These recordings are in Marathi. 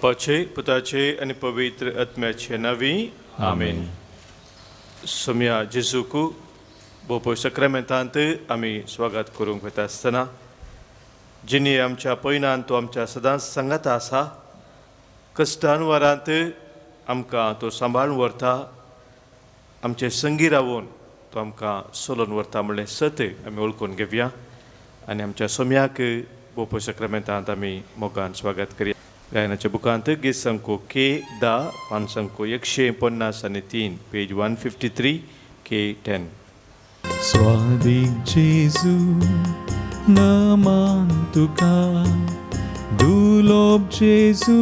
बापाचे पुताचे आणि पवित्र आत्म्याचे नावी आमेन. सोम्या जेजूक बोपो सक्रामेंतांत आमी स्वागत करूंक वता आसतना जिनी आमच्या पैनान तो आमच्या सदांच सांगात आसा, कश्टान वरांत आमकां तो सांबाळून व्हरता, आमचे संगी रावून तो आमकां सोलोवन व्हरता म्हणलें सत्य आमी वळखून घेवया आनी आमच्या सोम्याक बोपो सक्रामेंतांत आमी मोगान स्वागत करया. गायनाच्या बुकांत गीत संको K10 पान संको 153 पेज 153 K10. स्वादिक जेजू नमन तुका, दुलोब जेजू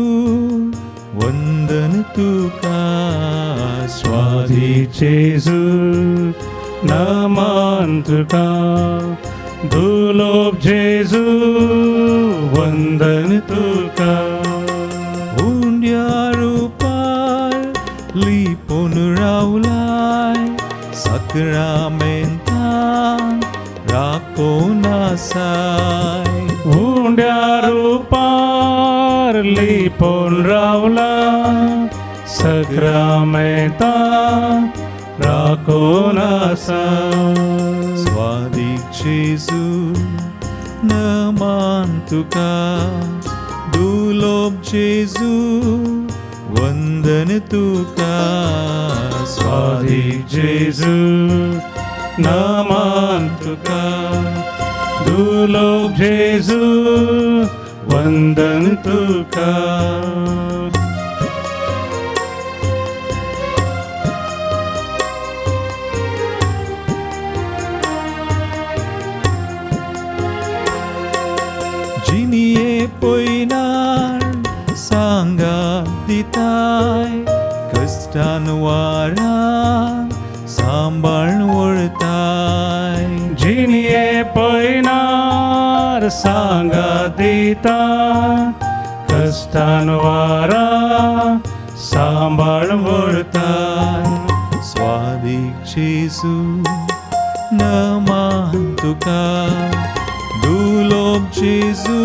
वंदन तुका. स्वादिक जेजू नमन तुका, दुलोब जेजू वंदन तुका. उंड्या रूपार लिपून रावलाय, सक्रामेंतान राखून आसाय. उंड्या रूपार लिपून रावला, सक्रामेंतान राखून आसाय. स्वादिक जेजू नमन तुका, दुलोब जेजू वंदन तुका. स्वादिक जेजू नमन तुका, दुलोब जेजू वंदन तुका. जिनिये पयनार सांगा दिताय, कश्टान वारां सांबाळून व्हरताय. जिनिये पयनार सांगा दिताय, कश्टान वारां सांबाळून व्हरताय. स्वादिक जेजू नमन तुका, दुलोब जेजू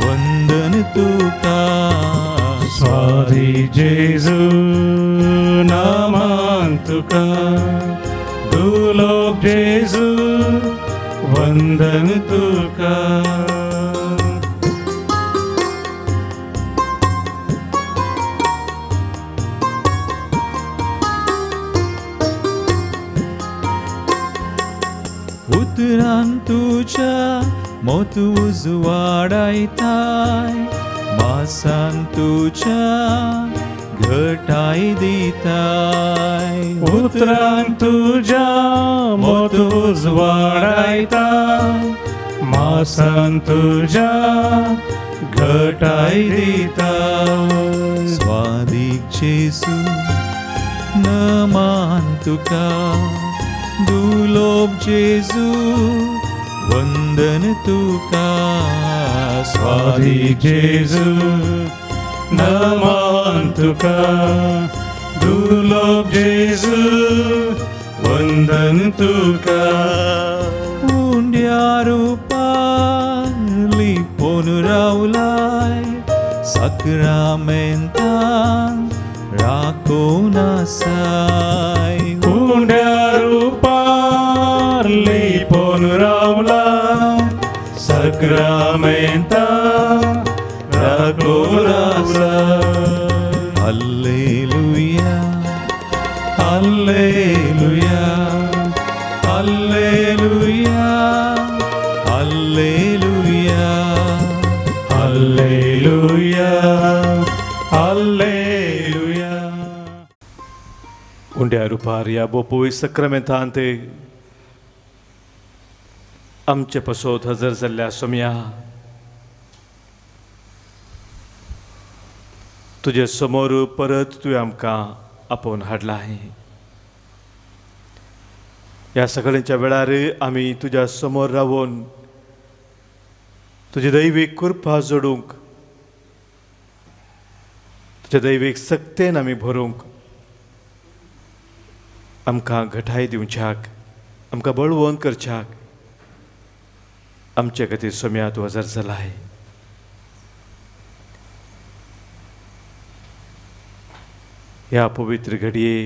वंदन तुका. स्वादिक जेजू नमन तुका, दुलोब जेजू वंदन तुका. उतरान तुझ्या मोत उजवाडायताय, मासान तुझ्या घटाय दिताय. उतरान तुझ्या मोत उजवाडायताय, मासान तुझ्या घटाय दिताय. स्वादिक जेजू नमन तुका, दुलोब जेजू वंदन तुका. स्वादिक जेजू नमन तुका, दुलोब जेजू वंदन तुका. उंड्या रूपार लिपून रावलाय, सक्रामेंतान राखून आसाय. उंड्या रूपार लिपून रावला, सक्रामेंतान राखून आसाय. Hallelujah hallelujah hallelujah hallelujah hallelujah hallelujah. उंड्या रुपार या बोपोय सक्रामेंतांत आमचे पासोत हजर जाल्ल्या सोम्या, तुजे समोर परत तुवें आमकां आपोवन हाडलाय. ह्या सगळ्यांच्या वेळार आमी तुज्या समोर रावून तुजे दैवीक कृपा जोडूंक, तुज्या दैवीक सक्तेन आमी भरूंक, आमकां घटाय दिवच्याक, आमकां बळवंत करच्याक आमचे खातीर सोम्या तूं हजर जालाय. ह्या पवित्र घडये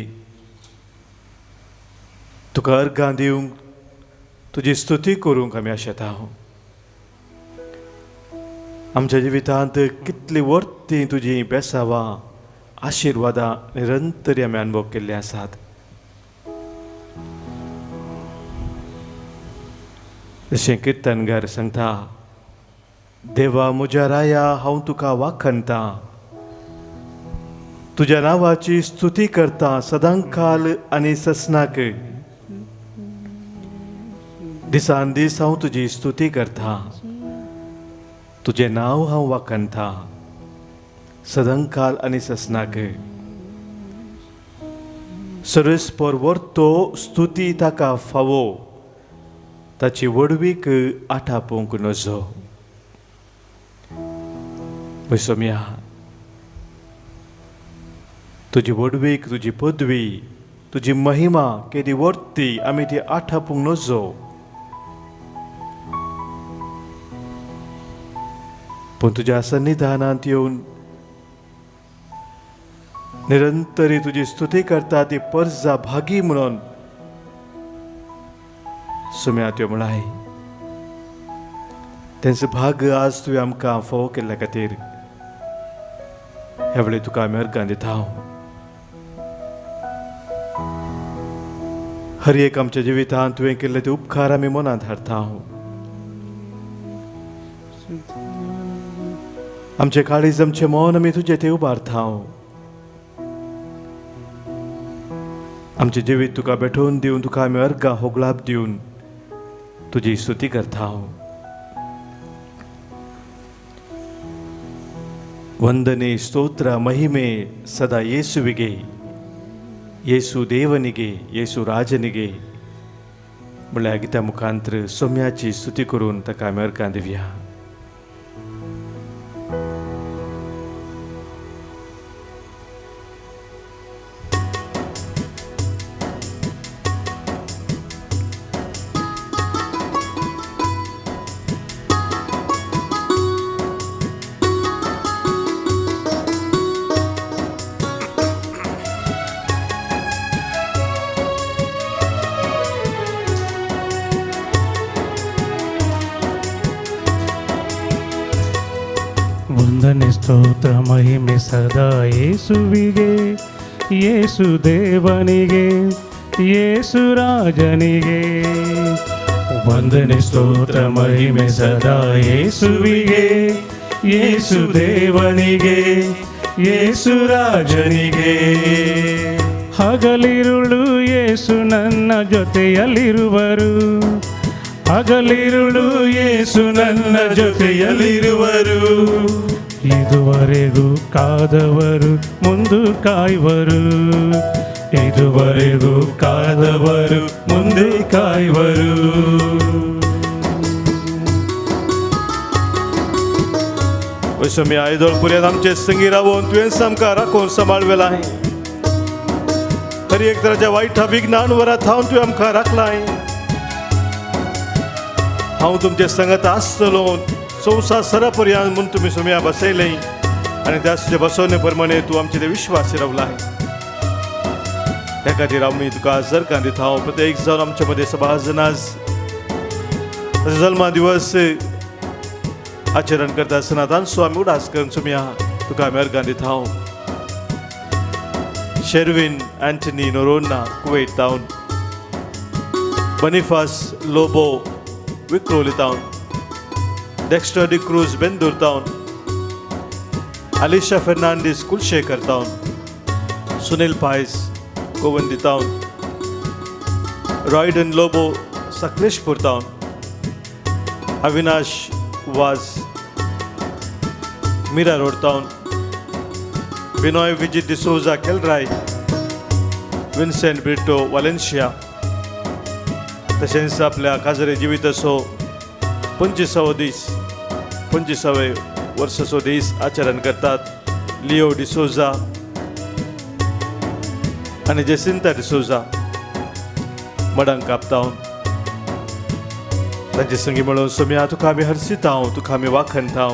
तुका अर्गां दिवंक तुजी स्तुती करूंक आमी आशेत आहों. आमच्या जिवितांत कितली वर्ती तुजी बेसावां आशिर्वादां निरंतरी आमी अनुभव केल्ले आसात. जशें किर्तनकार सांगता, देवा म्हज्या राया हांव तुका वाखणटां, तुज्या नांवाची स्तुती करता सदांकाल आनी ससनाक. दिसान दीस हांव तुजी स्तुती करता, तुजें नांव हांव वाखणटा सदांकाल आनी ससनाक. सर्वेस्पर वर्तो स्तुती ताका फावो, ताची वडवीक आठापूंक नजो. सोम्या, तुजी वडवीक तुजी पदवी तुजी महिमा केदी वर्ती आमी ती आठापूंक नजो. पूण तुज्या सन्निधानांत येवन निरंतरी तुजी स्तुती करता ती पर्जा भागी म्हणून सुम्या त्यो म्हणाय. तेंचो भाग आज तुवें आमकां फोव केल्ल्या खातीर ह्या वेळी तुका आमी अर्गां दिता. हर एक आमच्या जिवितांत तुवें केल्ले ते उपकार आमी मनांत हाडटा. आमचे काळीज आमचे मन आमी तुजें ते उबारता. आमचे जिवीत तुका भेटोवन दिवन तुका आमी अर्गां होगलाप दिवन तुजी स्तुती करता. ವಂದನೆ ಸ್ತೋತ್ರ ಮಹಿಮೆ ಸದಾ ಯೇಸುವಿಗೆ, ಯೇಸು ದೇವನಿಗೆ, ಯೇಸು ರಾಜನಿಗೆ. म्हळ्यार गित्या मुखांतर सोम्याची स्तुती करून ताका आमी अर्गां दिवया. ವಂದನೆ ಸ್ತೋತ್ರ ಮಹಿಮೆ ಸದಾ ಯೇಸುವಿಗೆ, ಯೇಸು ದೇವನಿಗೆ, ಯೇಸು ರಾಜನಿಗೆ. ವಂದನೆ ಸ್ತೋತ್ರ ಮಹಿಮೆ ಸದಾ ಯೇಸುವಿಗೆ, ಯೇಸು ದೇವನಿಗೆ, ಯೇಸು ರಾಜನಿಗೆ. ಹಗಲಿರುಳು ಯೇಸು ನನ್ನ ಜೊತೆಯಲ್ಲಿರುವರು, ಹಗಲಿರುಳು ಯೇಸು ನನ್ನ ಜೊತೆಯಲ್ಲಿರುವರು. ಇದುವರೆಗೂ ಕಾದವರು ಮುಂದು ಕಾಯುವರು, ಇದುವರೆಗೂ ಕಾದವರು ಮುಂದೆ ಕಾಯುವರು. मी आयदोळ पुऱ्यात आमचे संगी रावून तुवें सामका राखून सांबाळवेलाय. हर एक तराच्या वायटा विघ्नान वरात हांव तुवें आमकां राखलाय. हांव तुमचे संगत आसतलो संवसार सरापर्यंत म्हूण तुमी सोम्या बसयले आनी त्या बसोवणे प्रमाणे तूं आमचे ते विश्वासी रावलाय. त्या खातीर आमी तुका अर्गां दिता. प्रत्येक जावन आमचे मदें सभाजनाज जल्मा दिवस आचरण करता आसतना तांचो आमी उडास करून सोम्या तुका आमी अर्गां दिता. शेर्विन एंटनी नोरोना कुवेट टावन, बनिफास लोबो विक्रोली टावन, डेक्स्टर डी क्रूज बेंदूर टावन, अलिशा फर्नांडीस कुलशेखर टावन, सुनील पायस गोवंदी टावन, रॉयडन लोबो सकलेशपूर टावन, अविनाश वाज मीरा रोड टावन, विनोय विजित डिसोजा केलराय, विन्सेंट ब्रिटो वालेन्शिया. तशेंच आपल्या काजरे जिविताचो 25वे वर्साचो दीस आचरण करतात लिओ डिसोजा आनी जेसिंता डिसोजा मडांक कापतावन. तांचे संगी मेळून सोम्या तुका आमी हर्शिता, तुका आमी वाखणटा.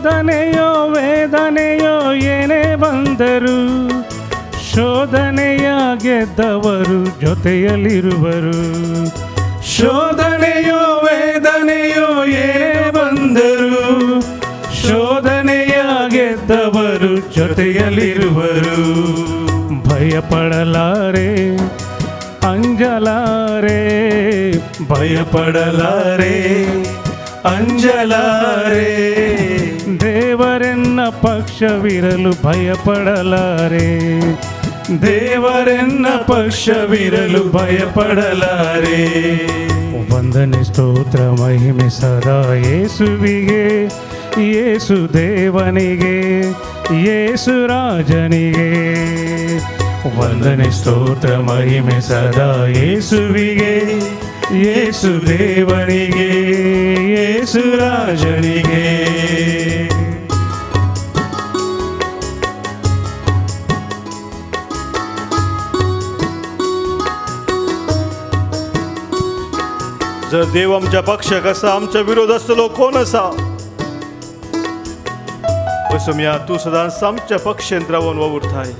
ಶೋಧನೆಯೋ ವೇದನೆಯೋ ಏನೇ ಬಂದರು ಶೋಧನೆಯ ಗೆದ್ದವರು ಜೊತೆಯಲ್ಲಿರುವರು. ಶೋಧನೆಯೋ ವೇದನೆಯೋ ಏನೇ ಬಂದರು ಶೋಧನೆಯ ಗೆದ್ದವರು ಜೊತೆಯಲ್ಲಿರುವರು. ಭಯಪಡಲಾರೆ ಅಂಜಲಾರೆ ಭಯಪಡಲಾರೆ ಅಂಜಲಾರೆ ದೇವರೆನ್ನ ಪಕ್ಷವಿರಲು ಭಯಪಡಲಾರೆ ದೇವರೆನ್ನ ಪಕ್ಷವಿರಲು ಭಯಪಡಲಾರೆ. ವಂದನೆ ಸ್ತೋತ್ರ ಮಹಿಮೆ ಸದಾ ಯೇಸುವಿಗೆ ಯೇಸು ದೇವನಿಗೆ ಯೇಸು ರಾಜನಿಗೆ. ವಂದನೆ ಸ್ತೋತ್ರ ಮಹಿಮೆ ಸದಾ ಯೇಸುವಿಗೆ ಯೇಸು ದೇವನಿಗೆ ಯೇಸು ರಾಜನಿಗೆ. जर देव आमच्या पक्षाक आसा आमच्या विरोध आसतलो कोण आसा? सोम्या तू सदांच आमच्या पक्षांत रावून वावुरताय.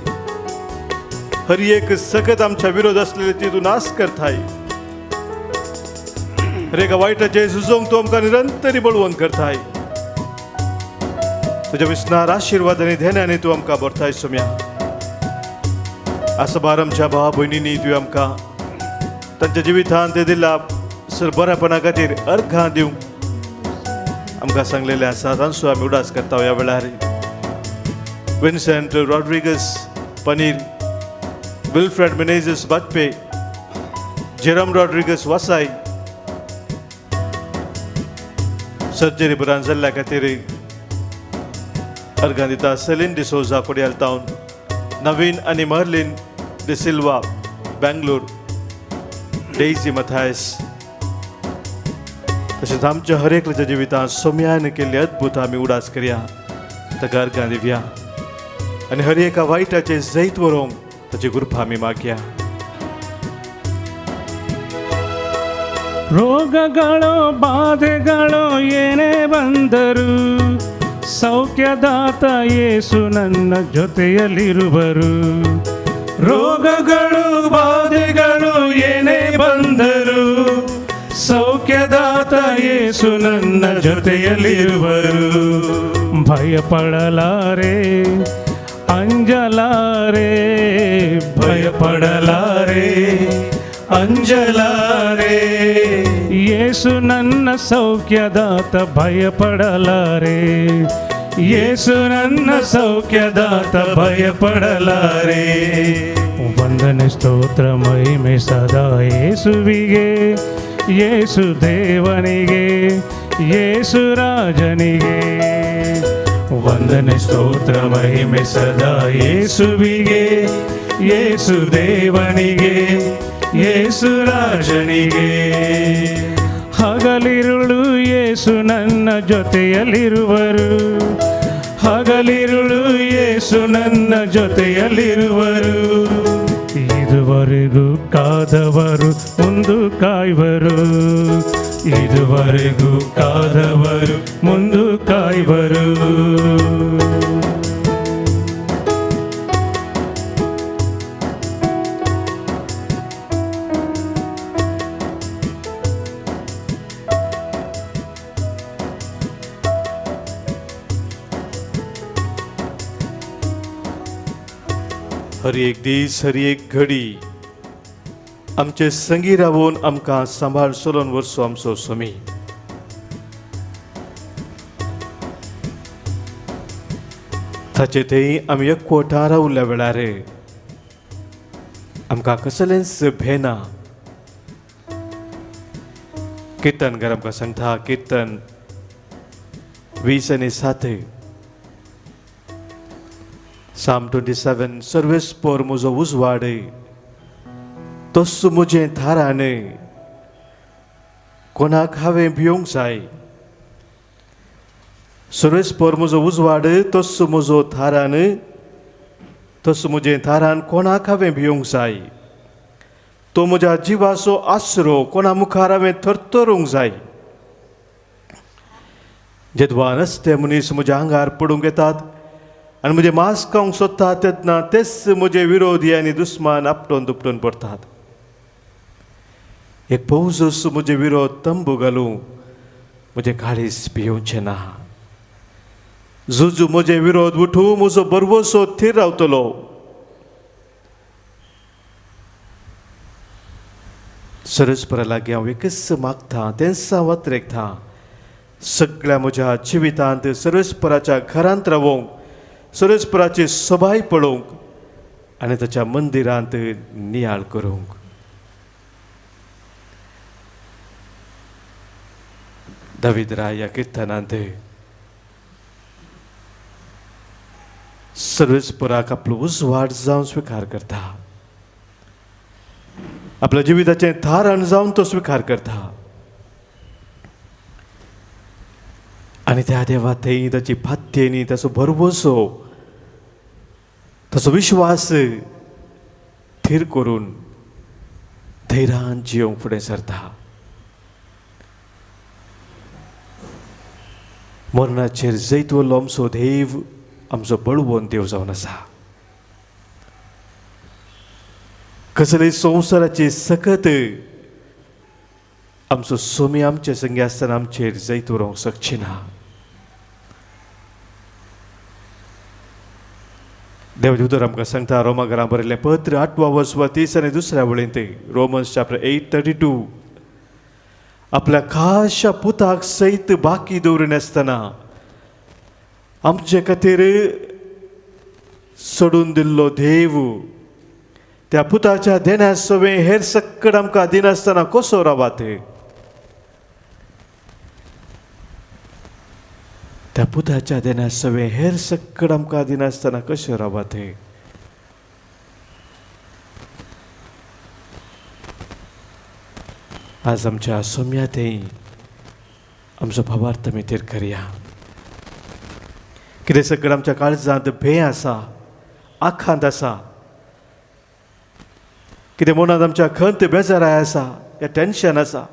हर एक सकत आमच्या विरोध असलेले ती तू नाश करताय. हर एका वायटाचे झुजोंक तू आमकां निरंतरी बळवून करताय. तुझ्या विस्नार आशिर्वादांनी ध्यानांनी तू आमकां भरताय सोम्या. आसा बार आमच्या भावा भयणींनी तुवें आमकां तांच्या जिवितांत ते दिला सर बऱ्यापणा खातीर अर्घां दिवंक आमकां सांगलेलें आसा. तांचो आमी उडास करता ह्या वेळार. विन्सेंट रॉड्रिगस पनीर, विल्फ्रेड मेनेझस बाजपे, जेरम रॉड्रिगस वासाय सर्जरी बरान जाल्ल्या खातीर अर्घां दिता. सेलीन डिसोजा कोडयाल टावन, नवीन आनी मर्लिन डि सिल्वा बेंगलोर, डेझी मथायस. तशेंच आमच्या हर एकल्याच्या जिवितांत सोम्यान केल्ली अद्भुत आमी उडास करया. ताका अर्घां दिवया आनी हर एका वायटाचे जैत व्हरूंक ताची कृपा आमी मागया. ರೋಗಗಳು ಬಾಧೆಗಳು ಏನೇ ಬಂದರು ಸೌಖ್ಯದಾತ ಯೇಸು ನನ್ನ ಜೊತೆಯಲ್ಲಿರುವರು. ರೋಗಗಳು ಬಾಧೆಗಳು ಏನೇ ಬಂದರು ಸೌಖ್ಯದಾತ ಯೇಸು ನನ್ನ ಜೊತೆಯಲ್ಲಿರುವರು. ಭಯಪಡಲಾರೆ ಅಂಜಲಾರೆ ಭಯಪಡಲಾರೆ ಅಂಜಲಾರೆ ಯೇಸು ನನ್ನ ಸೌಖ್ಯದಾತ ಭಯಪಡಲಾರೆ ಯೇಸು ನನ್ನ ಸೌಖ್ಯದಾತ ಭಯಪಡಲಾರೆ. ವಂದನೆ ಸ್ತೋತ್ರ ಮಹಿಮೆ ಸದಾ ಯೇಸುವಿಗೆ ಯೇಸು ದೇವನಿಗೆ ಯೇಸು ರಾಜನಿಗೆ. ವಂದನೆ ಸ್ತೋತ್ರ ಮಹಿಮೆ ಸದಾ ಯೇಸುವಿಗೆ ಯೇಸು ದೇವನಿಗೆ ಯೇಸು ರಾಜನಿಗೆ. ಹಗಲಿರುಳು ಯೇಸು ನನ್ನ ಜೊತೆಯಲ್ಲಿರುವರು ಹಗಲಿರುಳು ಯೇಸು ನನ್ನ ಜೊತೆಯಲ್ಲಿರುವರು. ಇದುವರೆಗೂ ಕಾದವರು ಮುಂದು ಕಾಯುವರು ಇದುವರೆಗೂ ಕಾದವರು ಮುಂದು ಕಾಯುವರು. हर एक दीस हर एक घडी आमचे संगी रावून आमकां सांबाळ चलोवन वरचो आमचो स्वामी. ताचे थंय आमी एकवटां रावल्ल्या वेळार आमकां कसलेंच भेना. किर्तनकार आमकां सांगता किर्तन 20:7 Psalm 27 सर्वेस पोर म्हजो उजवाड तोच म्हजें थारान कोणाक हांवें भिवंक जाय. सर्वेस पोर म्हजो उजवाड तोच म्हजो थारान तोच म्हजें थारान कोणाक हांवें भिवंक जाय. तो म्हज्या जिवाचो आसरो कोणा मुखार हांवें थरथरूंक जाय. जेदवा नसते मनीस म्हज्या आंगार पडूंक येतात आनी म्हजें मांस खावंक सोदतात तेन्ना तेच म्हजे विरोधी आनी दुस्मान आपटोन दुपटून पडटात. एक पौजूस म्हजे विरोध तंबू घालूं म्हजें काळीज भियोवचें ना. झुजू म्हजे विरोध उठूं म्हजो बरवसो थीर रावतलो. सरस्परा लागीं हांव एकच मागतां तेंच वत्रेकतां. सगळ्या म्हज्या जिवितांत सरस्पराच्या घरांत रावूंक, सरस्पराची सभाय पळोवंक आनी ताच्या मंदिरांत नियाळ करूंक. दावीद राय ह्या किर्तनांत सर्वेस्पराक आपलो उजवाड जावन स्विकार करता. आपल्या जिविताचें थारण जावन तो स्विकार करता. आनी त्या देवा थंय ताची फात्तेनी ताचो भरवसो, ताचो विश्वास थीर करून धैर्यान जियोंक फुडें सरता. मरणाचेर जैत वरलो आमचो देव आमचो बळवोन देव जावन आसा. कसलेय संवसाराची सकत आमचो सोमी आमचे संगी आसतना आमचेर जैत व्हरूंक शकची ना. देवाचे उतर आमकां सांगता रोमाकारांक बरयल्लें पत्र 8 वसवा 30 आनी 2 वळेंत रोमन्स चॅप्टर 8:32. आपल्या खाशा पुताक सैत बाकी दवरून आसतना आमचे खातीर सोडून दिल्लो देव त्या पुताच्या देण्या सवें हेर सक्कड आमकां दिनासतना कसो रावात. त्या पुताच्या देण्या सवें हेर सक्कड आमकां दिनासतना कशें रावात. आज आमच्या सोम्यातय आमचो भावार्थ आमी थेर करया. कितें सकड आमच्या काळजांत भंय आसा, आखांत आसा, कितें मनांत आमच्या खंत बेजाराय आसा, या टेन्शन आसा,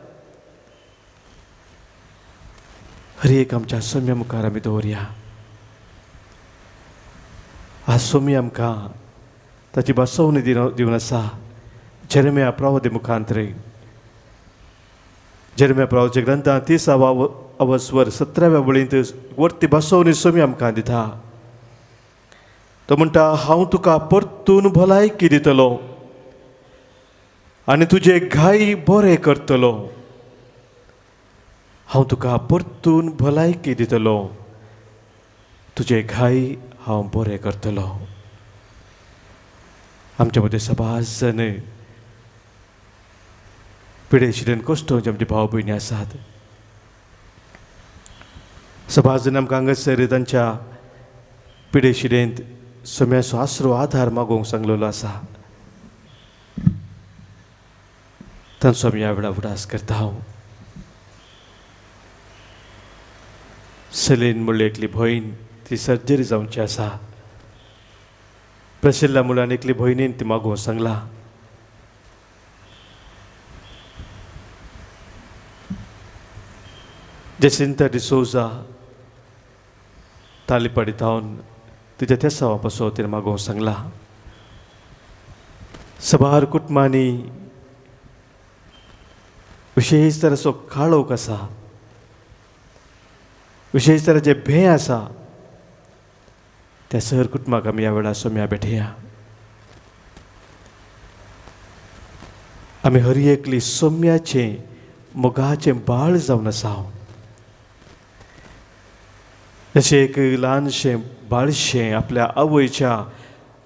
हर एक आमच्या सोम्या मुखार आमी दवरया. आज सोमी आमकां ताची बसवणी दिवन आसा जेरेमिया प्रवादी मुखांतर. जेरेमिया प्रवाच्या ग्रंथांत 30 17 वळींत वर्ती बसवणी सोमी आमकां दिता. तो म्हणटा, हांव तुका परतून भलायकी दितलो आनी तुजे घाई बरें करतलो. हांव तुका परतून भलायकी दितलो, तुजे घाई हांव बरें करतलो. आमचे मदें सबास जन पिडेशिडेन कश्टांचे आमचे भाव भयणी आसात. सबास जन आमकां हांगासर तांच्या पिडेशिडेंत सोम्याचो आसरो आधार मागोवंक सांगलेलो आसा. तांचो आमी ह्या वेळा उडास करता. हांव सेलीन म्हणली एकली भयण, ती सर्जरी जावची आसा. प्रसिल्ला मुलान एकली भयणीन ती मागोवंक सांगला. जेसिंता डिसोजा तालिपाडी थावन तिच्या तेसावा पासो तिने मागोवंक सांगला. सबार कुटुंबांनी विशेष तरेचो काळोख आसा, विशेष तरेचे भंय आसा. त्या सर कुटुंबाक आमी ह्या वेळार सोम्या भेटया. आमी हर एकली सोम्याचें मोगाचें बाळ जावन आसा. जशें एक ल्हानशें बाळशें आपल्या आवयच्या,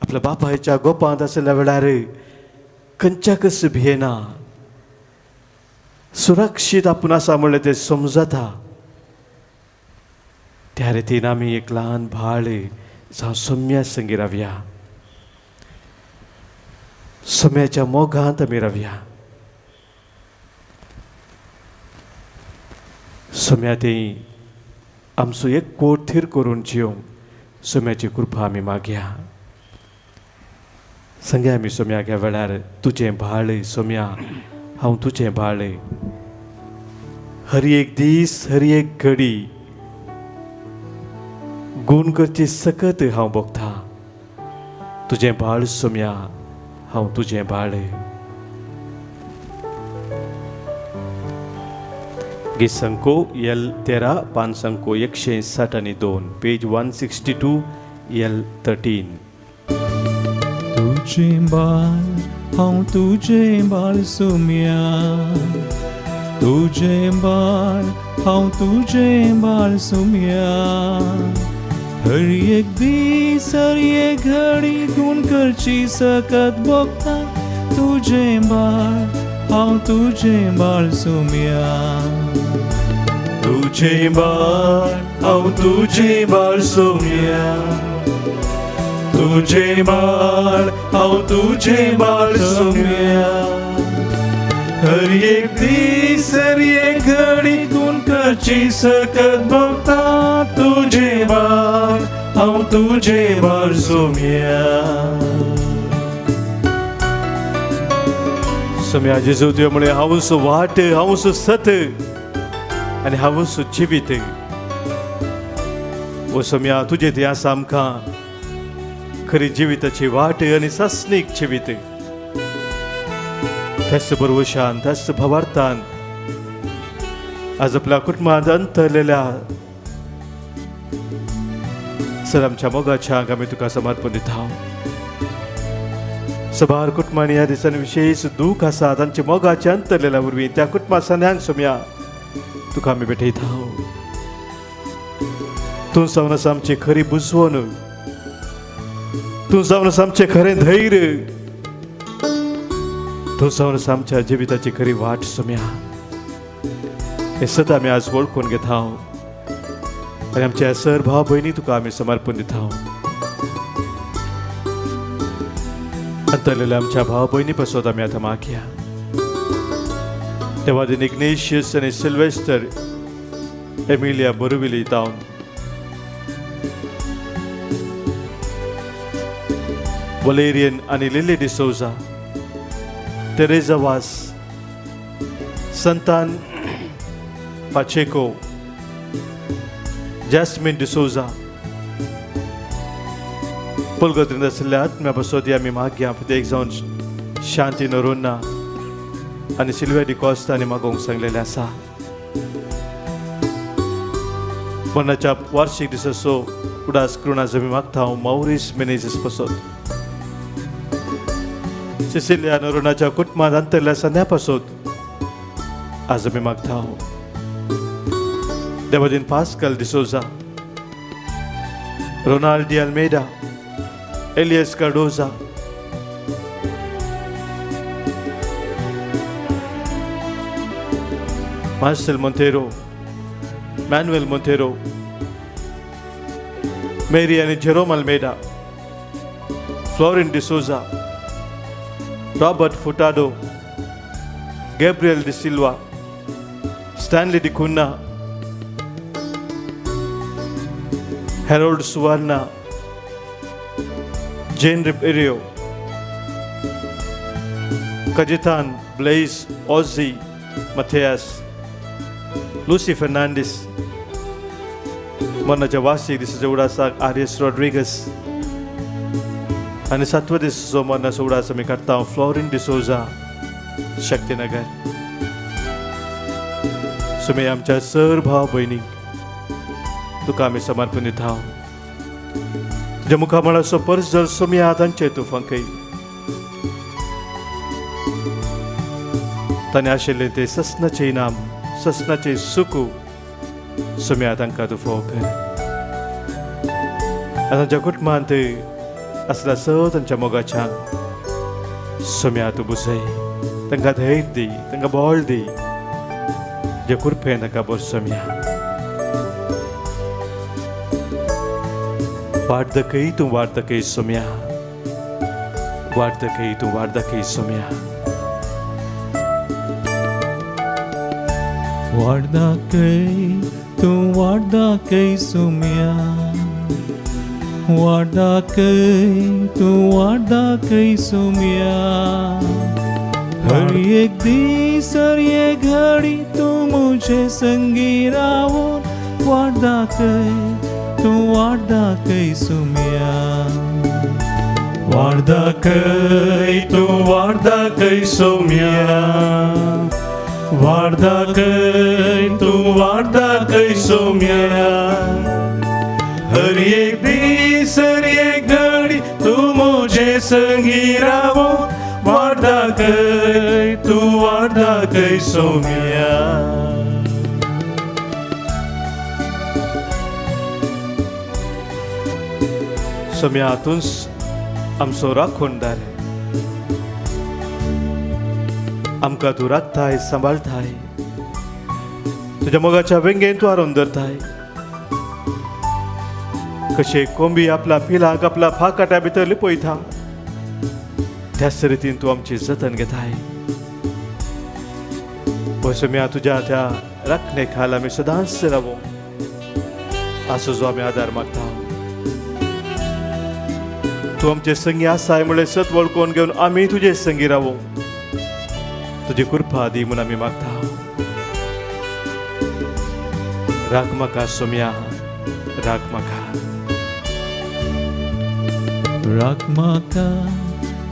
आपल्या बापायच्या गोपांत आसल्या वेळार खंयच्याकच भियेना, सुरक्षीत आपूण आसा म्हणलें तें समजता. त्या रितीन आमी एक ल्हान बाळ जावं सोम्या संगी रावया. सोम्याच्या मोगांत आमी रावया. सोम्या तें आमचो एक कोट थीर करून जियोंक सोम्याची कृपा आमी मागया. सांगया आमी सोम्याक ह्या वेळार, तुजें बाळ सोम्या, हांव तुजें बाळ. हर एक दीस, हर एक घडी गुण करची सकत हांव भोगता तुझें बाळ सोम्या हांव तुझें बाळ गीत संको एल 13 पान संको 162 पेज 162 एल 13 तुझे बाळ हांव तुझें बाळ सोम्या तुझें बाळ हांव तुझें बाळ सोम्या हर एक दीस हर एक घडी गुण करची सकत भोगता तुझें बाळ हांव तुझें बाळ सोम्या तुझें बाळ हांव तुझें बाळ सोम्या तुझें बाळ हांव तुझें बाळ सोम्या हर एक दीस हर एक घडी गुण करची सकत भोगता तुझें बाळ हांव तुझें बाळ सोम्या सोम्या जेजू तुझे मुळे हांवूस वाट हांवूस सत आनी हांवूस जिवीत ओ सोम्या तुजे ते आसा आमकां खरी जिविताची वाट आनी सस्नीक जिवीत त्याच भरवशान त्याच भवार्थान आज आपल्या कुटुंबात अंतरलेल्या सर आमच्या मोगाच्या आमी तुका समर्पण दिता सबार कुटुंबांनी ह्या दिसांनी विशेष दूख आसा तांच्या मोगाच्या अंतरलेल्या वरवीं त्या कुटुंबा सन्यांक सोम्या तुका आमी भेटयता तूं जावन आसा आमची खरी बुजवण तूं जावन आसा आमचें खरें धैर्य तूं जावन आसा आमच्या जिविताची खरी वाट सोम्या हे सत आमी आज वळखून घेता आनी आमच्या सर भाव भयणी तुका आमी समर्पण दिता अंतरलेल्या आमच्या भाव भयणी पासत आमी आतां मागया देवादीन इग्नेशियस आनी सिल्वेस्टर एमिलिया बोरुविली जावन वलेरियन आनी लिली डिसोजा तेरेजा वास संतान पाचेको जॅस्मिन डिसोजा पुलगोत्रींत आशिल्ल्या आत्म्या बसोदी आमी मागया प्रत्येक जावन शांती नोरोन्ना आनी सिल्व्या डिकॉस्ता आनी मागोवंक सांगलेलें आसा मरणाच्या वार्षिक दिसाचो उडास करून आज आमी मागता हांव मौरीस मेनेझीस पासत सिसिलिया नोरोनाच्या कुटुंबांत अंतरल्या सन्या पासत आज आमी मागता हांव देवादीन पास्कल डिसोजा रोनाल्ड डी अल्मेडा एलियस कार्डोजा मार्सेल मोंटेरो मॅन्युएल मोंटेरो मेरी आणि जेरोम अल्मेडा फ्लोरिन डिसोजा रॉबर्ट फुटाडो गैब्रियल डि सिल्वा स्टॅनली डिकुन्ना हेरोल्ड सुवर्णा जेन रिपेरियो कजितान ब्लेज ओजी मथियास लुसी फर्नांडिस मरणाच्या वार्षिक दिसाच्या उडासाक आर्यस रॉड्रिगस आनी 7व्या दिसाचो मरणाचो उडास आमी काडटा फ्लोरिन डिसोजा शक्तीनगर सुमे आमच्या सर भाव भयणीक तुका आमी समर्पण दिता तुज्या मुखामळाचो पर्स जर सोम्या तांचे तूं फंकय ताणें आशिल्लें तें ससनाचें इनाम ससनाचें सुख सोम्या तांकां तूं फोव कर आनी तांच्या कुटुंबांत आसल्या सत तांच्या मोगाच्या सोम्या तूं बुजय तांकां धैर्य दी तांकां बळ दी जे कृपेन तांकां बोर सोम्या वार्धकय तूं वार्धकय सोम्या वार्धकय तूं वार्धकय सोम्या वार्धकय तूं वार्धकय सोम्या वार्धकय तूं वार्धकय सोम्या हर एक दीस हर एक घडी तूं मुझे संगी रावून वार्धकय tu warda kay sumya. Warda kay tu warda kay somya. Warda kay tu warda kay somya. हर एक दिस हर एक घड़ी तू मुझे संगी राहो. वार्दा कय तू वार्दा कय सोमिया. सोम्यातून आमचो राखून दारे आमकां तूं राखताय सांबाळताय. तुज्या मोगाच्या वेंगेन तूं आरोन धरताय. कशे कोंबी आपला पिलाक आपला फाकाट्या भितर लिपयता त्याच रितीन तूं आमची जतन घेताय. पळय सोम्या, तुज्या त्या राखणे खाला आमी सदांच रावो असो जो आमी आदार मागता. तूं आमचे संगी आसाय म्हळ्यार सत वळखून घेवन आमी तुजे संगी रावो. तुजी कृपा दी म्हूण आमी मागता. राख म्हाका सोम्या, राख म्हाका. Rak maka,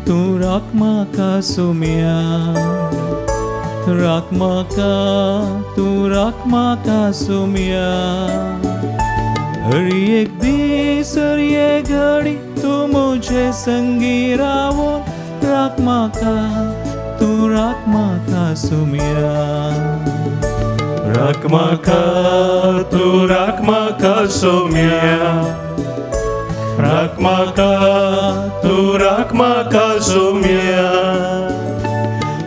tu rak maka sumya. Rak maka, tu rak maka sumya. हर एक दिस हर एक घड़ी तू मुझे संगी राहो. राख माका, तू राख माका सुमिया. राख म्हाका तू राख म्हाका सोम्या. राख म्हाका तू राख म्हाका सोम्या.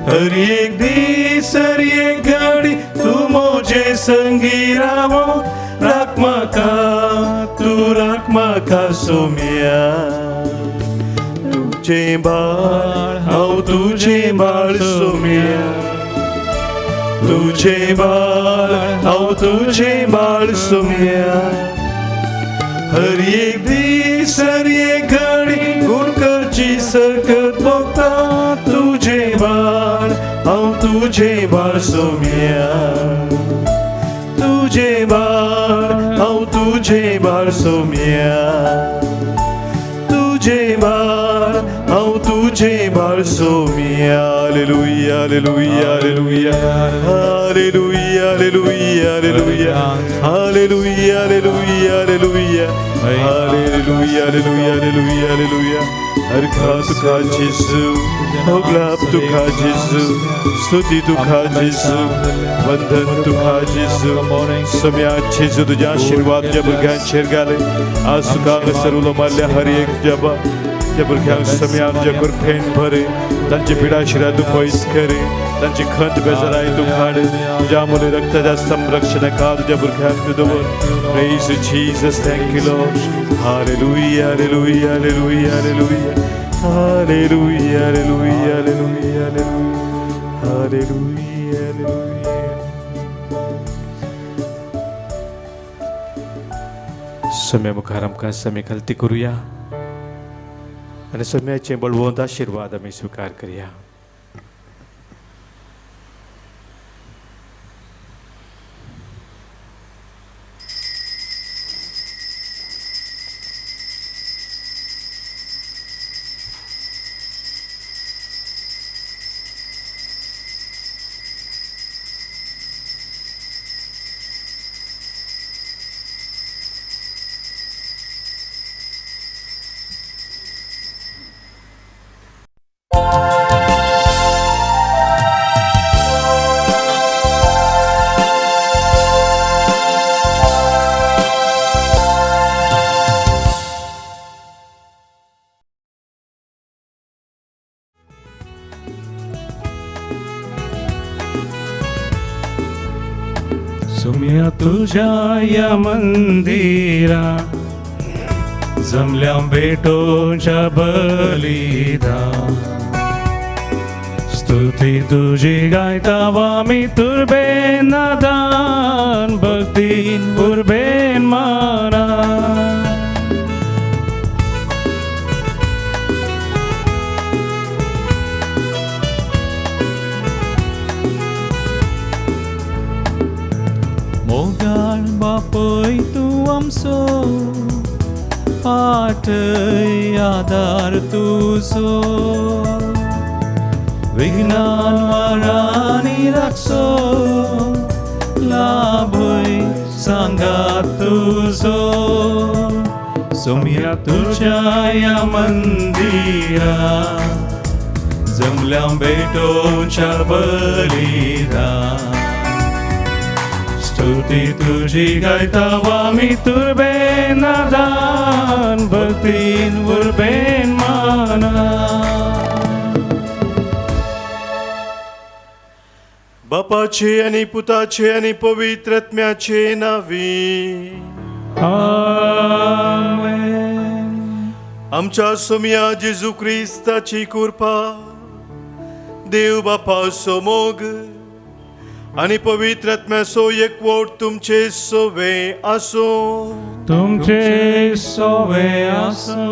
हर एक दिस हर एक घड़ी तू मुझे संगी राहो. राख म्हाका तू राख म्हाका सोम्या. तुझे बाळ हांव तुझे बाळ सोम्या. तुझे बाळ हांव तुझे बाळ सोम्या. हर एक दिस हर एक घडी गुणकरची सरकत बघता. तुझे बाळ हांव तुझे बाळ सोम्या. तुझे बाळ हांव तुझे बाळ सोम्या. तुझे बाळ हांव तुझे बाळ सोम्या. हालेलुया hallelujah hallelujah hallelujah hallelujah hallelujah hallelujah hallelujah hallelujah hallelujah hallelujah hallelujah हालेलुया. हरखा तुका जेसू, होगलाप तुका जेसू, स्तुती तुका जेसू, वंदन तुका जेसू. सोम्या जेसू तुझ्या आशीर्वाद ज्या भुरग्यांचेर घाले. आज तुका हांगासर उलो मारल्या हर एक जबा त्या भुरग्यांक सोम्या तुज्या कृपेन भरे. तांची पिडाशिरा तूं पयस करे. तांची खंत बेजाराय तूं काड. तुज्या अमूल्य रक्ताच्या संरक्षणाका तुज्या भुरग्यांक तूं दवर. Praise Jesus, thank you lord. Hallelujah hallelujah hallelujah hallelujah hallelujah hallelujah hallelujah hallelujah hallelujah. सोम्या मुखार आमकां समी गलती करुया आनी सोम्याचे बळवंत आशिर्वाद आमी स्वीकार करया. सोम्या तुझ्या या मंदिरा जमल्या भेटोच्या बलिदान. स्तुती तुझी गायतावा मी तुर्बेन नादान. भक्तीन पुरबेन माना. मोगाळ बापय तू वमसो पाठय आधार तुझो विज्ञान वरानी राखसो लाभय सांगात तुझो सोम्या तुझ्या या मंदिरा जमल्या भेटोच्या बलिदान स्तुती तुझी गायतावा मी तुर्बेन नादान भक्तीन उर्बेन माना बापाचे आणि पुताचे आणि पवित्र आत्म्याचे नावी आमेन. आमच्या सोम्या जेजू ख्रिस्ताची कृपा देव बापाचो मोग आणि पवित्र आत्म्याचो एकवट तुमचे सोवे असो तुमचे सोवे असो.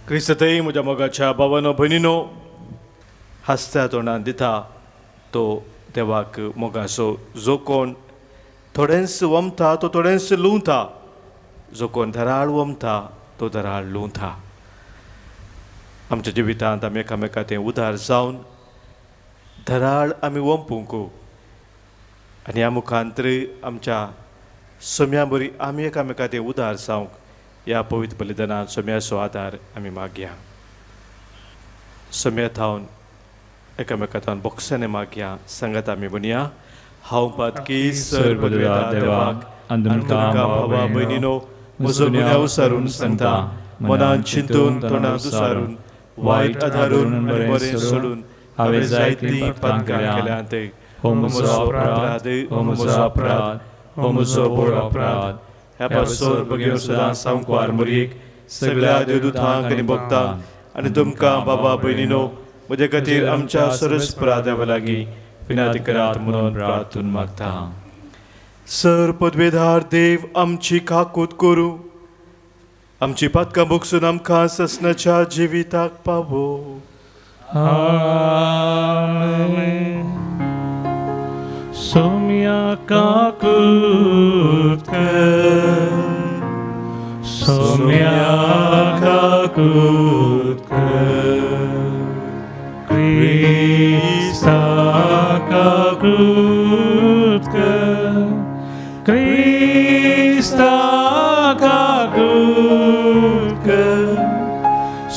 क्रिस्तय म्हज्या मोगाच्या भावानो भयणीनो हस्त्या तोंडान दिता तो देवाक मोगाचो जो कोण थोडेंस वमता तो थोडेंस लुंता जो कोण धराळ वमता तो धराळ लुंता. आमच्या जिवितांत आमी एकामेकांत उदार जावन धराळ आमी वंपूंक आनी ह्या मुखांतर आमच्या सोम्या बरी आमी एकामेकांत उदार जावंक ह्या पवित्र बलिदानांत सोम्याचो आदार आमी मागया. सोम्या थावन एकामेकांत बोक्साने मागया. सांगात आमी म्हणया हांव पातकी सर पदवेदा देवाक तुमकां भावा भयणीनो म्हजो गुन्यांव विसारून सांगता मनान चिंतून तोंडान दुसारून वायट आदारून आनी बरें सोडून हांवें जायतीं पातकां केल्यांत. हो म्हजो अपराध हो म्हजो अपराध हो म्हजो व्हड अपराध. ह्या पासून भगेव सदां सांगवार मरीक सगळ्या देवदूतांक आनी भक्तांक आनी तुमकां बाबा भयणीनो म्हजे खातीर आमच्या सरस्पराध्या लागीं विनाती करात म्हणून प्रार्थून मागता. सर पदवेदार देव आमची काकूत करूं आमची पातकां भोगसून आमकां ससनाच्या जिविताक पावो. आमेन. सोम्या काकूत कर सोम्या काकूत कर क्रिस्ता काकूत कर क्रिस्ता काकूत कर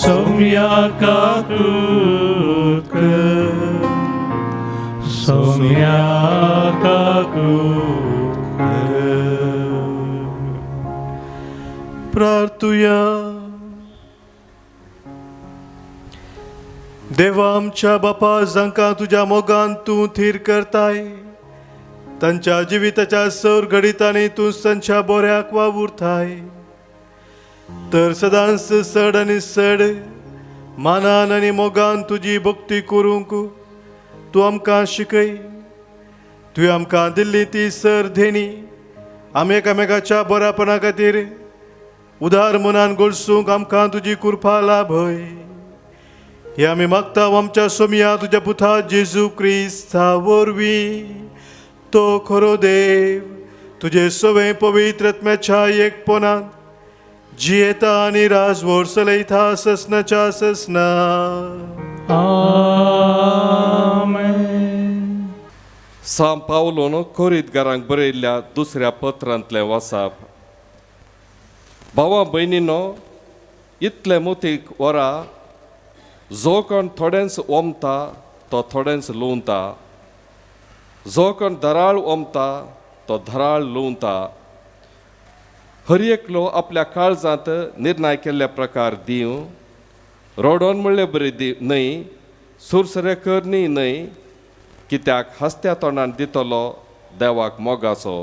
सोम्या काकूत कर सोम्या काकूत कर. प्रार्थुया. देवा आमच्या बापा जांकां तुज्या मोगान तूं थीर करताय तांच्या जिविताच्या सर घडितांनी तूं तांच्या बऱ्याक वावुरताय तर सदांच चड आनी चड मानान आनी मोगान तुजी भक्ती करूंक तूं आमकां शिकय. तुवें आमकां दिल्ली ती सर धेनी आमी एकामेकाच्या बऱ्यापणा खातीर उदार मनान घडसूंक आमकां तुजी कृपा लाभय. हे आमी मागता आमच्या सोम्या तुज्या पुता जेजू क्रिस्ता वरवीं. तो खरो देव तुजे सवे पवित्र आत्म्याच्या एकपणान जियेता आनी राजवट चलयता ससनाच्या ससना. आमेन. सांत पावलोन कोरिंथकारांक बरयल्ल्या दुसऱ्या पत्रांतलें वाचप. भावा भयणीनो इतले मोतीक वरां जो कोण थोडेंच ओमता तो थोडेंच लुंवता जो कोण धराळ ओमता तो धराळ लुंवता. हर एकलो आपल्या काळजांत निर्णय केल्ल्या प्रकार दिवं रोडोन म्हणलें बरें दी न्हय सुरसरे करनी न्हय कित्याक हस्त्या तोंडान दितलो देवाक मोगाचो.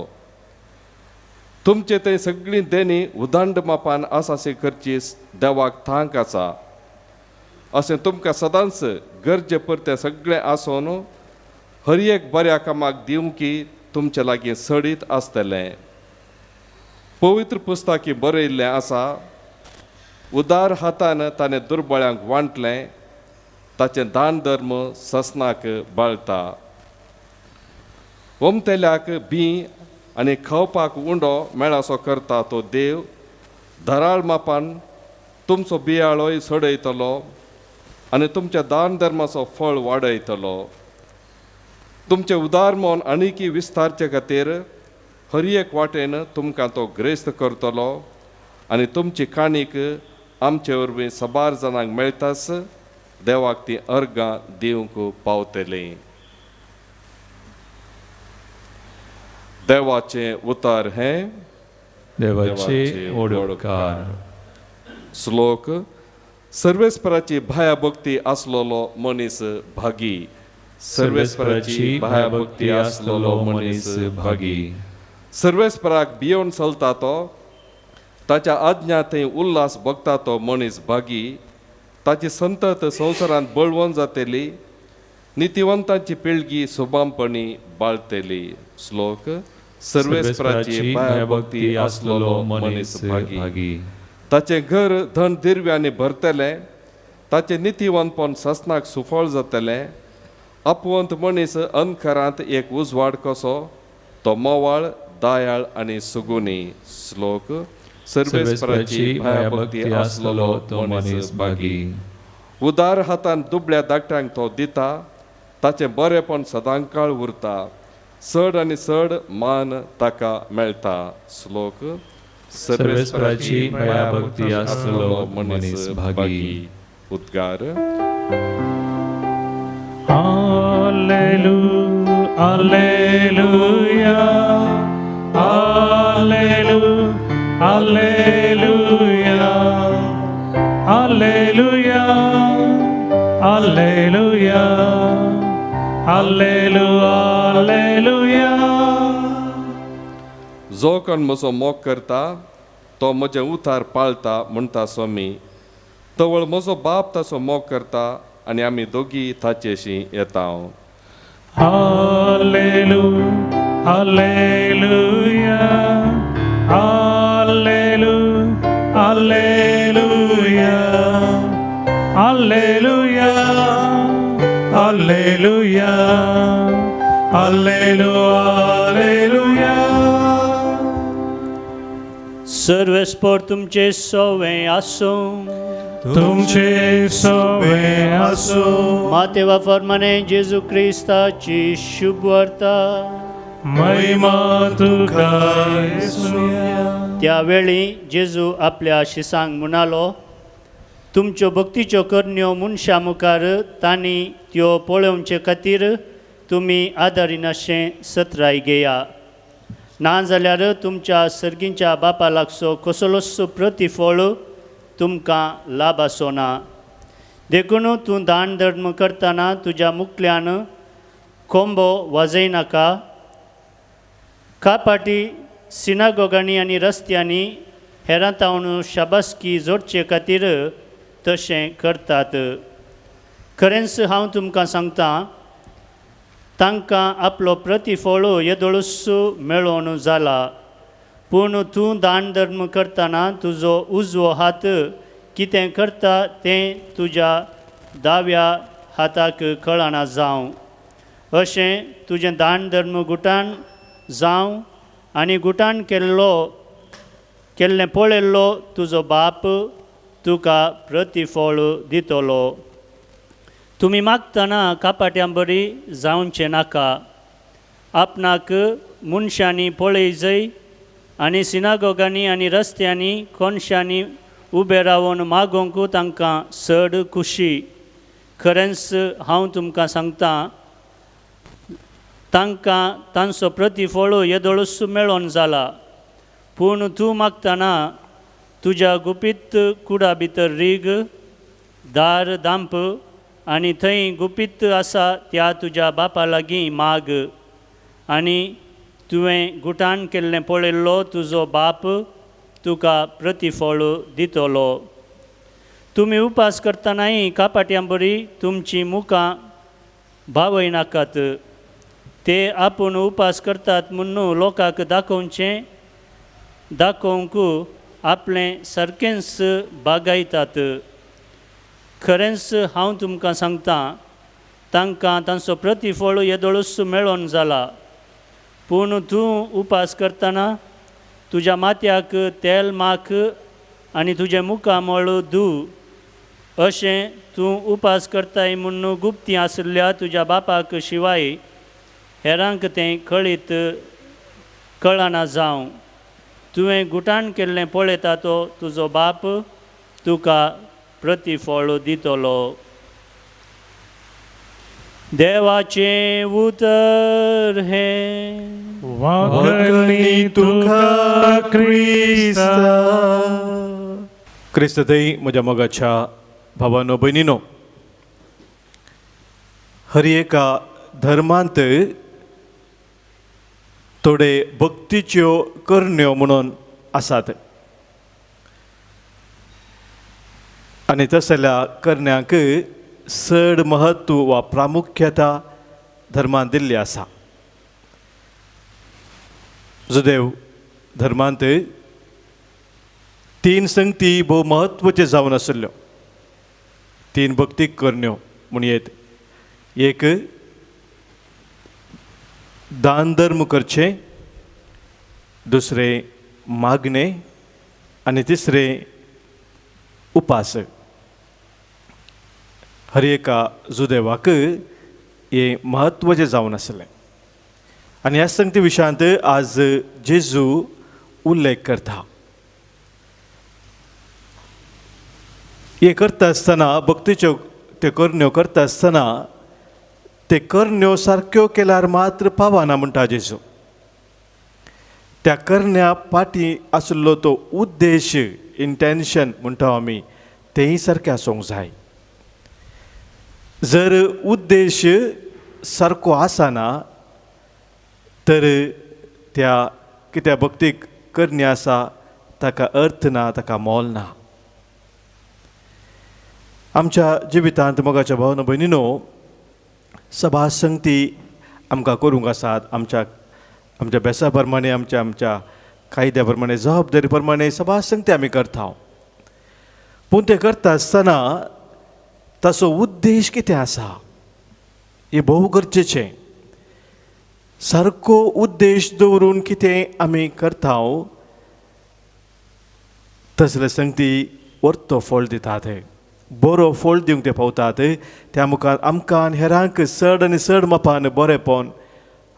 तुमचे थंय सगळीं देणी उदंड मापान आसाशे करची देवाक थांक आसा अशें तुमकां सदांच गरजे परते सगळें आसून हर एक बऱ्या कामाक दिवंकी तुमचे लागीं सडीत आसतलें. पवित्र पुस्तकी बरयल्लें आसा उदार हातान ताणें दुर्बळ्यांक वांटलें ताचें दान धर्म ससनाक बाळटा. ओमतेल्याक बी आनी खावपाक उंडो मेळासो करता तो देव धराळ मापान तुमचो बियाळोय सडयतलो आनी तुमच्या दान धर्माचो फळ वाडयतलो. तुमचे उदार मोन आनीकी विस्तारचे खातीर हर एक वाटेन तुमकां तो ग्रेस्त करतलो आनी तुमची काणीक आमचे वरवीं सबार जाणांक मेळटास देवाक ती अर्गां दिवंक पावतली. देवाचें उतर हें देवाचे ओडकार. श्लोक. सर्वेस्पराची भयाभक्ती आसलोलो मनीस भागी. सर्वेस्पराची भयाभक्ती आसलोलो मनीस भागी. सर्वेस्पराक भियोन चलता तो, ताच्या आज्ञा थंय उल्हास भोगता तो मनीस भागी. ताची संतत संवसारांत बळवंत जातली, नितिवंतांची पिळगी सोबामपणी बाळतली. श्लोक. सर्वेस्पराची भयाभक्ती आसलोलो मनीस भागी. ताचे घर धन दिर्व्यांनी भरतले, ताचे नितिवंतपण ससनाक सुफळ जातलें. अपवंत मनीस अंधकारांत एक उजवाड कसो, तो मोवाळ दयाळ आनी सुगुनी. श्लोक. सर्वेस्पराची भयाभक्ती आसलोलो तो मनीस भागी. उदार हातान दुबळ्या धाकट्यांक तो दिता, ताचें बरेपण सदांकाळ उरता. चड आनी चड मान ताका मेळटा. श्लोक. सर्वेस्पराची भयाभक्ती आसलोलो मनीस भागी. उद्गार. Alleluia, alleluia, alleluia, alleluia, alleluia, alleluia, alleluia, alleluia. जो कोण म्हजो मोग करता तो म्हजें उतार पाळटा म्हणटा स्वामी. तवळ म्हजो बाप ताचो मोग करता आनी आमी दोगी ताचेशी येता. Alleluia, alleluia, alleluia, alleluia, alleluia, alleluia, alleluia, alleluia. सर्वेस्पर तुमचे सोवे आसूं. तुमचे सोवे आसो. मातेवा फरमाने जेजू क्रिस्ताची शुभ वार्ता. महिमा तुका येसुया. त्यावेळी जेजू आपल्या शिसांक म्हणालो, तुमच्यो भक्तीच्यो करण्यो मनशा मुखार तांणी त्यो पळोवचे खातीर तुमी आदारीनाशें सत्राय घेया. ना जाल्यार तुमच्या सर्गींच्या बापा लागसो कसलोच प्रतिफळ तुमकां लाभ आसो ना. देखून तूं दान धर्म करतना तुज्या मुखल्यान कोंबो वाजयनाका. कापाटी सिनागोगांनी आनी रस्त्यांनी हेरांतावन शाबासकी जोडचे खातीर तशें करतात. खरेंच हांव तुमकां सांगतां, तांकां आपलो प्रतिफळ येदोळूच मेळोवन जाला. पूण तूं दान धर्म करतना तुजो उजवो हात कितें करता तें तुज्या दाव्या हाताक कळना जावं. अशें तुजें दान धर्म गुटान जावं आनी गुटान केल्लें पळयल्लो तुजो बाप तुका प्रतिफळ दितलो. तुमी मागतना कापाट्यां बरी जावचें नाका. आपणाक मनशांनी पळयजय आनी सिनागोगांनी आनी रस्त्यांनी कोनशांनी उबे रावन मागोवंक तांकां चड खुशी. खरेंच हांव तुमकां सांगतां, तांकां तांचो प्रतिफळ येदोळूच मेळोन जाला. पूण तूं मागतना तुज्या गुपीत कुडा भितर रीग, दार दांप आनी थंय गुपीत आसा त्या तुज्या बापा लागीं माग. आनी तुवें गुटान केल्लें पळयल्लो तुजो बाप तुका प्रतिफळ दितलो. तुमी उपास करतनाय कापाट्यां बरी तुमचीं मुखां भावयनाकात. ते आपूण उपास करतात म्हणून लोकांक दाखोवंक आपलें सारकेंच बागायतात. खरेंच हांव तुमकां सांगतां, तांकां तांचो प्रतिफळ येदोळूच मेळोन जाला. पूण तूं उपास करतना तुज्या माथ्याक तेल माख आनी तुजे मुखामळ धू. अशें तूं उपास करताय म्हूण गुप्ती आसल्या तुज्या बापाक शिवाय हेरांक तें कळीत कळना जावं. तुवें गुटाण केल्लें पळयता तो तुजो बाप तुका प्रतिफळ दितलो. देवाचें उतर हें. वाकणी तुका क्रिस्ता. क्रिस्तदय म्हज्या मोगाच्या भावानो भयणीनो, हर एका धर्मांत थोडे भक्तीच्यो करण्यो म्हणून आसात आनी तसल्या करण्यांक चड महत्व वा प्रामुख्यता धर्मान दिल्ली आसा. जुदेव धर्मांत 3 संगती भोव महत्वाच्यो जावन आशिल्ल्यो. 3 भक्तीक करण्यो म्हणयेत. एक दान धर्म करचें, दुसरें मागणें आनी तिसरें उपास. हर एका जुदेवाक हे महत्वाचें जावन आसलें. आनी ह्या संगती विशयांत आज जेजू उल्लेख करता. हे करता आसतना भक्तीच्यो त्यो करण्यो करता आसतना ते करण्यो सारक्यो केल्यार मात्र पावना म्हणटा जेजू. त्या करण्या फाटी आशिल्लो तो उद्देश, इंटेन्शन म्हणटा आमी, तेंय सारकें आसूंक जाय. जर उद्देश सारको आसना तर त्या कित्या भक्तीक करणी आसा ताका अर्थ ना, ताका मोल ना. आमच्या जिवितांत मोगाच्या भावनो भयणीनो, सभा संगती आमकां करूंक आसात. आमच्या बेसा प्रमाणे, आमच्या कायद्या प्रमाणे, जबाबदारी प्रमाणे सभा संगती आमी करता. पूण ते करता आसतना ताचो उद्देश कितें आसा हें भोव गरजेचें. सारको उद्देश दवरून कितें आमी करता तसले संगती वर्तो फळ दितात, बरो फळ दिवंक ते पावतात. त्या मुखार आमकां आनी हेरांक चड आनी चड मापान बरेपण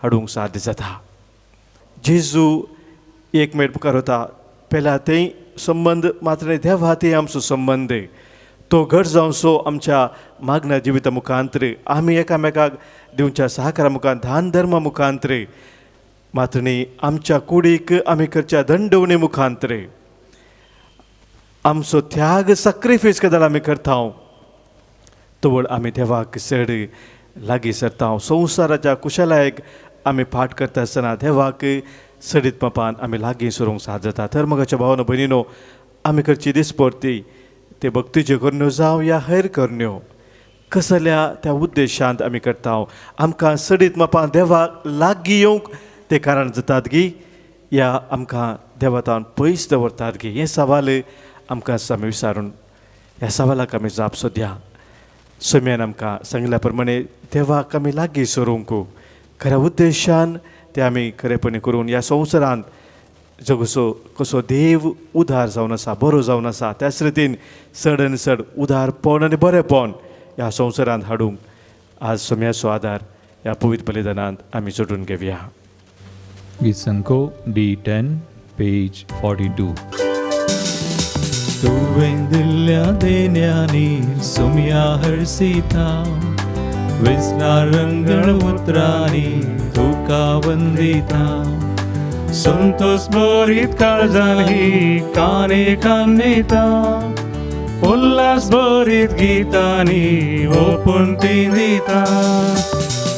हाडूंक साध्य जाता. जेजू एक मेळ मुखार वता. पयला तें संबंद मात्र देवा ते आमचो संबंद तो घट जावचो. आमच्या मागण्या जिविता मुखांतर आमी एकामेकाक दिवच्या सहकारा मुखार, दान धर्मा मुखांतर, मात्र न्ही आमच्या कुडीक आमी करच्या दंडवणी मुखांतर, आमचो त्याग सॅक्रिफायस केदार आमी करता. तवळ आमी देवाक चड लागीं सरता. संवसाराच्या कुशलायेक आमी फाट करता आसतना देवाक चडीत मापान आमी लागीं सरूंक साद जाता. तर मोगाच्या भावनो भयणीनो, आमी करची दिसपरती ते भक्तीच्यो करण्यो जावं या हेर करण्यो, कसल्या त्या उद्देशांत आमी करता. आमकां चडीत मापान देवाक लागीं येवंक ते कारण जातात गी, या आमकां देवातान पयस दवरतात गी. हे सवाल आमकां आमी विचारून ह्या सवालाक आमी जाप सोदया. सोम्यान आमकां सांगल्या प्रमाणे देवाक आमी लागीं सरूंक खऱ्या उद्देशान ते आमी खरेपणी करून ह्या संवसारांत जगसो कसो देव उदार जावन आसा, बरो जावन आसा, त्याच रितीन चड आनी चड उदारपण आनी बरेपण ह्या संवसारांत हाडूंक आज सोम्याचो आदार ह्या पवित्र बलिदानांत आमी जोडून घेवया. गीत संको D10 पेज 42. तुवें दिल्ल्या देण्यांनी सोम्या हरसिता, वेसना रंगळ उतरांनी तुका वंदिता. संतोष भरीत काळजान ही काने कान्नेता, उल्हास भरीत गीतांनी ओपून ती दिता.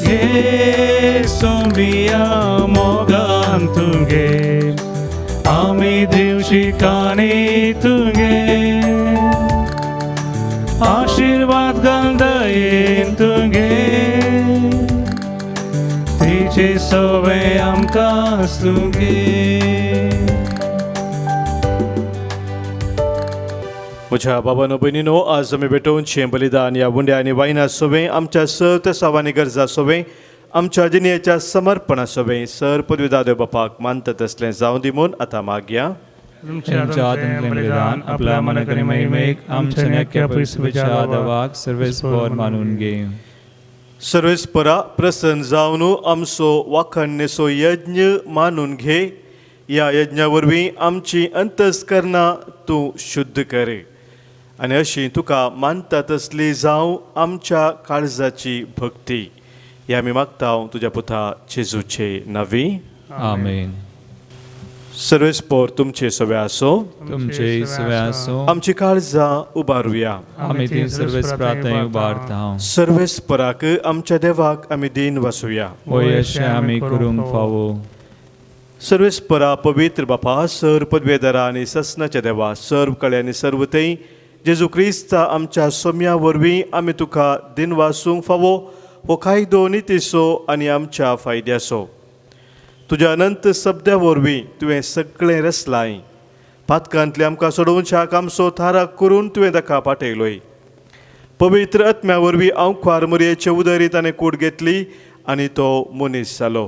घे सोमिया मोगान तुगे, आमी दिवशी कानी तुगे. आशीर्वाद गंधयेन तुगे, तिचे सवे आमकां तुगे. म्हज्या बाबानो भयणीनो, आज आमी भेटोवनशें बलिदान ह्या उंड्या आनी वायना सोवें आमच्या सत सावांनी गरजा सोवें आमच्या जिणेच्या समर्पणासोबे सर पदवीदादो बापाक मानतात असलें जावं दी म्हूण आतां मागया. तुमच्या आदंतले बलिदान आपल्या मनाकरी महिमेक आमच्या नेक्या परिस्थितीच्या आदावाक सर्वेस्पर मानून घे. सर्वेस्परा प्रसन्न जावन आमचो वाखणणेचो यज्ञ मानून घे. ह्या यज्ञा वरवीं आमची अंतस्करणां तूं शुद्ध कर आनी अशी तुका मानता तसली जावं आमच्या काळजाची भक्ती. हे आमी मागता तुज्या पुता जेजूचे नांवी. आमेन. सर्वेस्पर तुमचे सवे आसो. तुमचे सवे आसो. आमची काळजां उबारुया. आमी ती सर्वेस्परा थंय उबारता. सर्वेस्पराक आमच्या देवाक आमी दिन वासुया. होय अशें आमी करूंक फावो. सर्वेस्परा पवित्र बापा सर पदवेदारा आनी ससनाच्या देवा सर्व कळे आनी सर्वतय जेजू क्रिस्ता आमच्या सोम्या वरवीं आमी तुका दिन वासूंक फावो हो कायदो नितीसो आनी आमच्या फायद्याचो. तुज्या अनंत शब्दा वरवीं तुवें सगळें रचलाय. पातकांतले आमकां सोडोवच्याक आमचो थाराक करून तुवें ताका पाठयलोय. पवित्र आत्म्या वरवीं आंवकार मरयेचे उदरीत आनी कूड घेतली आनी तो मनीस जालो.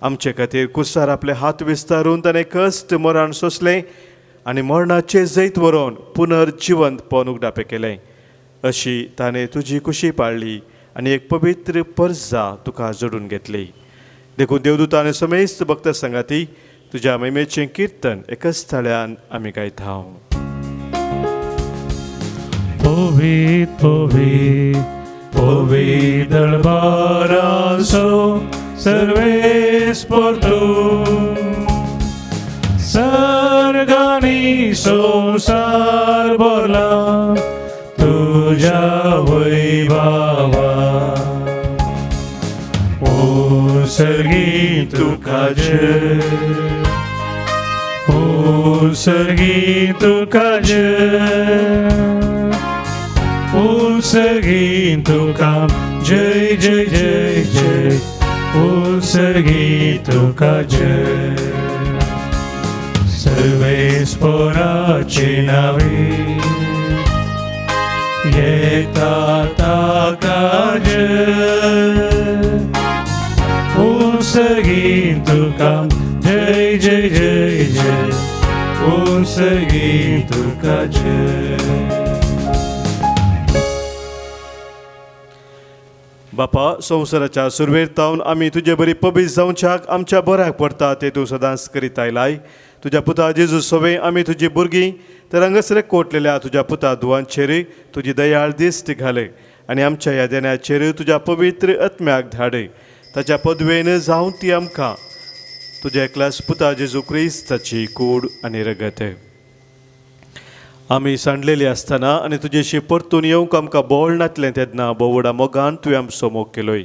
आमचे खातीर कुसार आपले हात विस्तारून ताणें कश्ट मरण सोंसलें आनी मरणाचे जैत व्हरोन पुनर्जिवंतपण उगडापें केलें. अशी ताणें तुजी कुशी पाळली आनी एक पवित्र पर्जा तुका जोडून घेतली. देखून देवदूत आनी समेस्त भक्त संगाती तुज्या महिमेचें कीर्तन एकच थाळ्यान आमी गायता. Povit, povit, povit darbaraso, सर्वेस्पर तू. सर्गानी संसार भरला तुझ्या वैभवा. सर्गी तुका जय, सर्गी तुका जय, सर्गी तुका जय जय जय जय. सर्गी तुका जय. सर्वेस्पराची नावे येता ताका जय. सर्गी तुका जय जय जय जय. सर्गी तुका जय. बापा संवसाराच्या सुरवेर तावन आमी तुजे बरी पबीज जावच्याक आमच्या बऱ्याक पडटा ते तूं सदांच करीत आयलाय. तुज्या पुता जेजू सवे आमी तुजी भुरगीं तर हांगासर कोटलेल्या तुज्या पुता दुवांचेर तुजी दयाळ दिश्ट घाल आनी आमच्या ह्या देण्याचेर तुज्या पवित्र आत्म्याक धाड. ताच्या पदवेन जावं ती आमकां तुज्या एकल्याच पुता जेजू क्रिस्ताची कूड आनी रगत. आमी सांडलेली आसतना आनी तुजेशी परतून येवंक आमकां बोळ नातलें तेन्ना बोवडा मोगान तुवें आमचो मोग केलोय.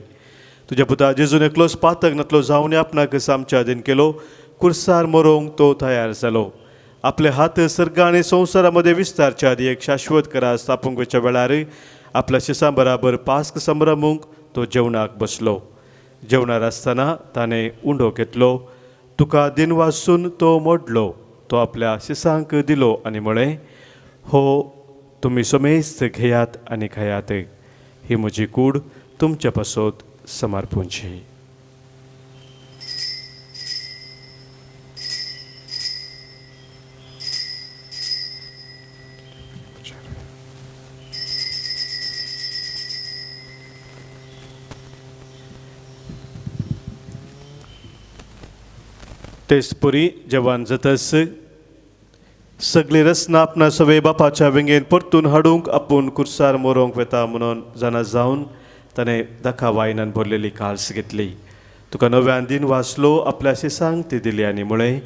तुज्या पुता जेजून एकलोच पातक नातलो जावन आपणाक आमच्या आदीन केलो. कुर्सार मरोवंक तो तयार जालो. आपले हात सर्ग आनी संवसारा मदें विस्तारच्या आदी एक शाश्वत करा स्थापूंक वेच्या वेळार आपल्या शिसां बराबर पास्क संभ्रमूंक तो जेवणाक बसलो. जेवणार आसतना ताणें उंडो घेतलो. तुका दिन वासून तो मोडलो. तो आपल्या शिसांक दिलो आनी म्हळें, हो तुमी समेस्त घेयात आनी खायात. ही म्हजी कूड तुमच्या पासत समर्पूंची. तेच परी जेवण जातस सगळी रसना आपणा सवे बापाच्या वेंगेन परतून हाडूंक आपूण कुर्सार मोरोवंक वेता म्हणून जाणा जावन ताणें दाखा वायनान भरलेली काळस घेतली. तुका नव्यान दिन वाचलो आपल्या शिसांक ती दिली आनी म्हळें,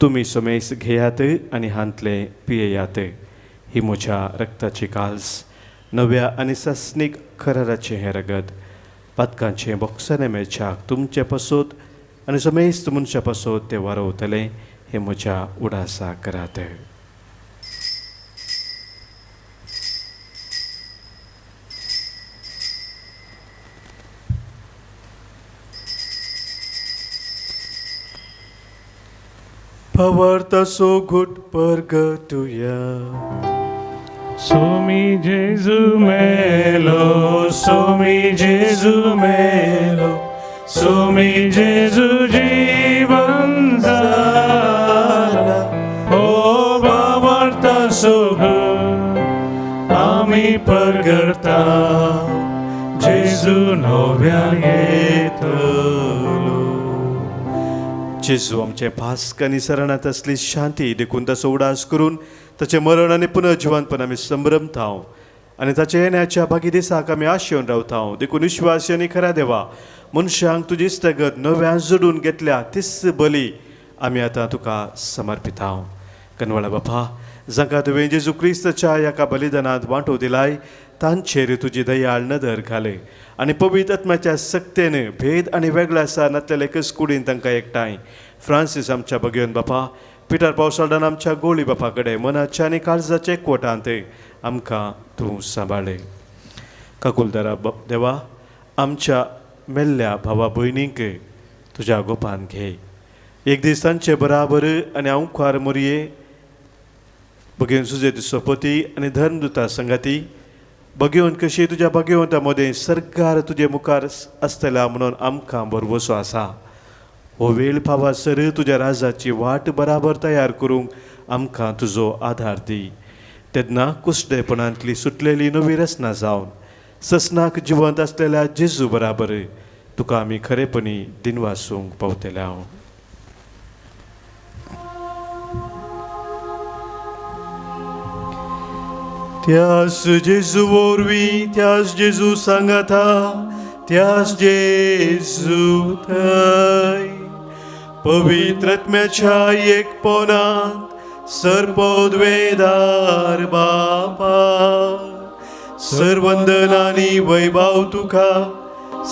तुमी समेस घेयात आनी हांतले पियेयात. ही म्हज्या रक्ताची काळस, नव्या आनी सस्नीक कराराचें हें रगत. पातकांचें बोक्साने मेळच्याक तुमचे पासत आनी समेस्त मनशा पासत ते वारवतले. हे म्हज्या उडासा करात. Power taso good pergetuya. Somi जेजू मेलो, सोमी जेजू मेलो, सोमी जेजू जीवन जाला. हो बाबार्ता सुख आम्ही परगरता, जेजू नव्यान येतलो. जेजू आमचे भास्क आनी सरणात असली शांती देखून ताचो उडास करून ताचे मरण आनी पुनर्जिवनपण आमी संभ्रमतांव आनी ताचे येण्याच्या बागी दिसाक आमी आशेवन रावतांव. देखून विश्वासी आनी खऱ्या देवा, मनशांक तुजी इस्तगत नव्यान जोडून घेतल्या तीच बली आमी आतां तुका समर्पितांव. कनवळा बापा, जांकां तुवें जेजू क्रिस्ताच्या ह्या बलिदानांत वांटो दिलाय, तांचेर तुजी दयाळ नदर घाले आनी पवित्र आत्म्याच्या सक्तेन भेद आनी वेगळ्या आसा नातलेले एकच कुडीन तांकां एकठांय. फ्रांसीस आमच्या भगिवन बापा, पिटर पावसाळ्यान आमच्या गोळी बापा कडेन मनाच्या आनी काळजाचे एकवटांत आमकां तूं सांबाळे. काकुलदारा देवा, आमच्या मेल्ल्या भावा भयणींक तुज्या गोपान घे. एक दीस तांचे बराबर आनी औंकार मोरये भगिवन सुजेत सोपती आनी धर्मदुता संगाती भगिवन कशी तुज्या भगिवंता मदें सरकार तुजे मुखार आसतल्या म्हणून आमकां भरवसो आसा. हो वेळ पावासर तुज्या राजाची वाट बराबर तयार करूंक आमकां तुजो आधार दी. तेन्ना कुस्टेपणांतली सुटलेली नवी रचना जावन ससनाक जिवंत आसलेल्या जेजू बराबर तुका आमी खरेपणी दिनवासूंक पावतल्या. त्यास जेजू वरवीं, त्यास जेजू सांगाता, त्यास जेजू थंय पवित्र आत्म्याच्या एकपणांत सर्पोद्वेदार बापा, सर्वंदनानी वैभव तुका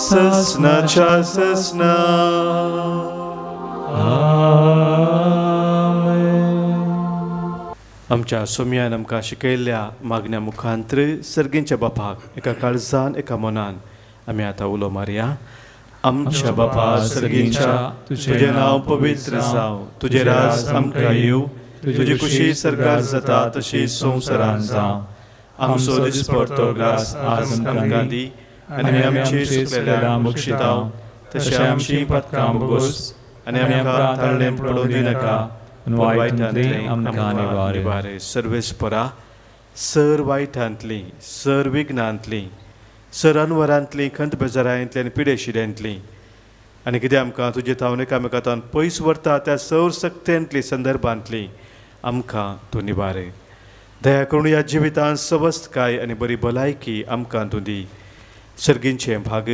ससनाच्या ससना. आमच्या सोम्यान आमकां शिकयल्ल्या मागण्या मुखांतर सर्गींच्या बापाक एका काळजान एका मनान आमी आतां उलो मारया. आमच्या बापा सर्गींच्या, तुजें नांव पवित्र जावं, तुजें राज आमकां येवं, तुजी खुशी सरकार जाता तशी संवसारांत जावं. आमचो दिसपडटो ग्रास आज आमकां दी आनी आमची चुकलेल्यांक बक्षितांव, तशें आमची पातकां बोगोस आनी आमकां ताळणेंत पडोवं दिनाका, वायटांतली आमकां निवारे. सर्वेस्परा, सर वायटांतली, सर विघ्नांतली, सर अनवरांतली, खंत बेजारांतली आनी पिडेशिड्यांतली आनी कितें आमकां तुजे तावन एकामेकांतान पयस व्हरता त्या सौर सक्तेंतली संदर्भांतली आमकां तूं निवारे. दया करून ह्या जिवितांत सवस्तकाय आनी बरी भलायकी आमकां तूं दी. सर्गींचे भाग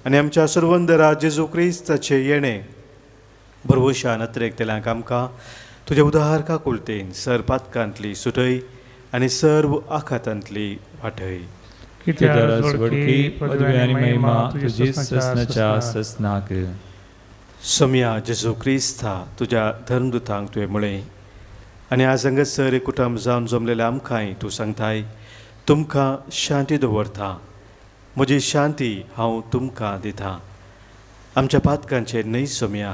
आनी आमच्या सर्वंदरा जेजू क्रिस्ताचे येणे भरवशा नत्रेकतेल्यांक आमकां तुजे उदार काकुलतेन सर पातकांतली सुटय आनी सर्व आखातांतली वाटय. पदवी आनी महिमा तुजी ससनाच्या ससनाक. सोम्या जेजू क्रिस्ता, तुज्या धर्मदुतांक तुवें म्हळें आनी आज हांगासर एक कुटुंब जावन जमलेल्या आमकांय तूं सांगताय, तुमकां शांती दवरता, म्हजी शांती हांव तुमकां दितां. आमच्या पातकांचेर न्हय सोम्या,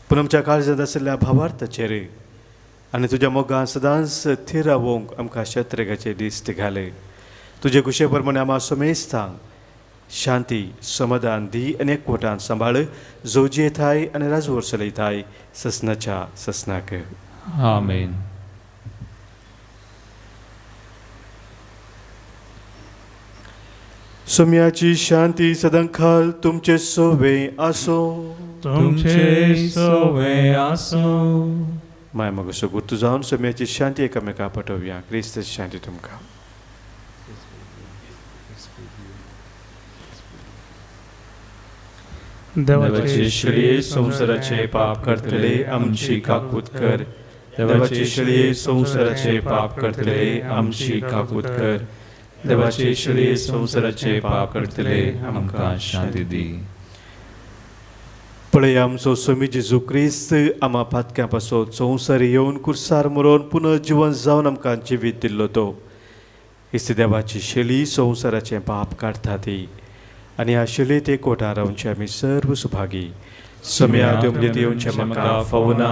पूण आमच्या काळजांत आशिल्ल्या भावार्थाचेर आनी तुज्या मोगान सदांच थीर रावोंक आमकां शत्रेगाचे दीस घाले. तुजे कुशे प्रमाणे आमी सोमेस्तांक शांती समाधान दी आनी एकवटान सांबाळ, जोजी येताय आनी राजवट चलयताय ससनाच्या ससनाक. आमेन. सोम्याची शांती सदांखाल तुमचे सोवे आसो. तुमचे सोवे आसो. माय मगसो गुर्तू जावन सोम्याची शांती एकामेका पटोवया. क्रिस्ताची शांती तुमकां. देवाचे श्री संवसाराचे पाप करतले आमची काकूत कर. देवाचे श्री संवसाराचे पाप करतले आमची काकूत कर. देवाचे श्री संवसाराचे पाप करतले आमकां शांती दी. पळय आमचो सोमी जेजू क्रिस्त आमा पातक्यां पासून संवसार येवन कुर्सार मरोवन पुनर्जीवन जावन आमकां जिवीत दिल्लो तो. इस्ते देवाची शेली संवसाराचें पाप काडटा ती आनी ह्या शेलीत एकवटान रावचे आमी सर्व सुभागी. सोम्या देवमजेत येवचे म्हाका फावना,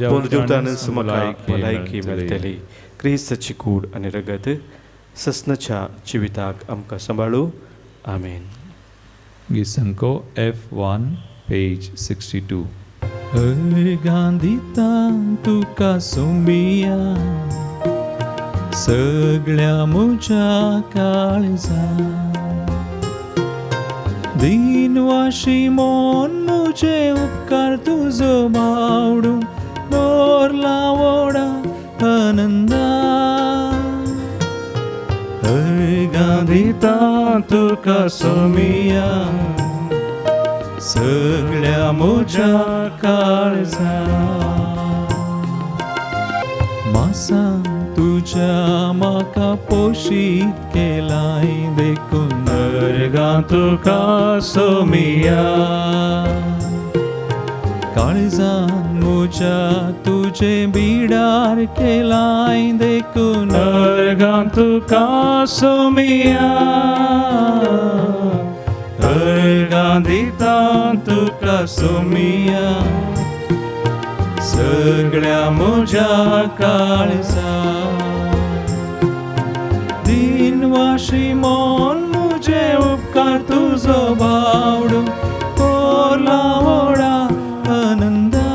पूण दिवतान समकाक भलायकी मेळटली. क्रिस्ताची कूड आनी रगत ससनाच्या जिविताक आमकां सांबाळू. आमेन. Gisanko F1 page 62. Gandita tuka sombia सगळ्या मुझ्या काळजा दिनवाशी मोन मुझे उपकार तुझो बावडू मोरला ओढा आनंदा गांधीता तुका सोमिया सगळ्या मुझ्या काळजा मासा तुझ्या म्हाका पोशीत केलाय देखून नरगां तुका सोमिया काळजान मुझ्या तुझे बिडार केलाय देखून नरगां तुका सोमिया नरगां दिता तुका सोमिया सगळ्या मुझ्या काळजा दिनवाशी मोन मुझे उपकार तुझो बावडू ओला ओढा आनंदा.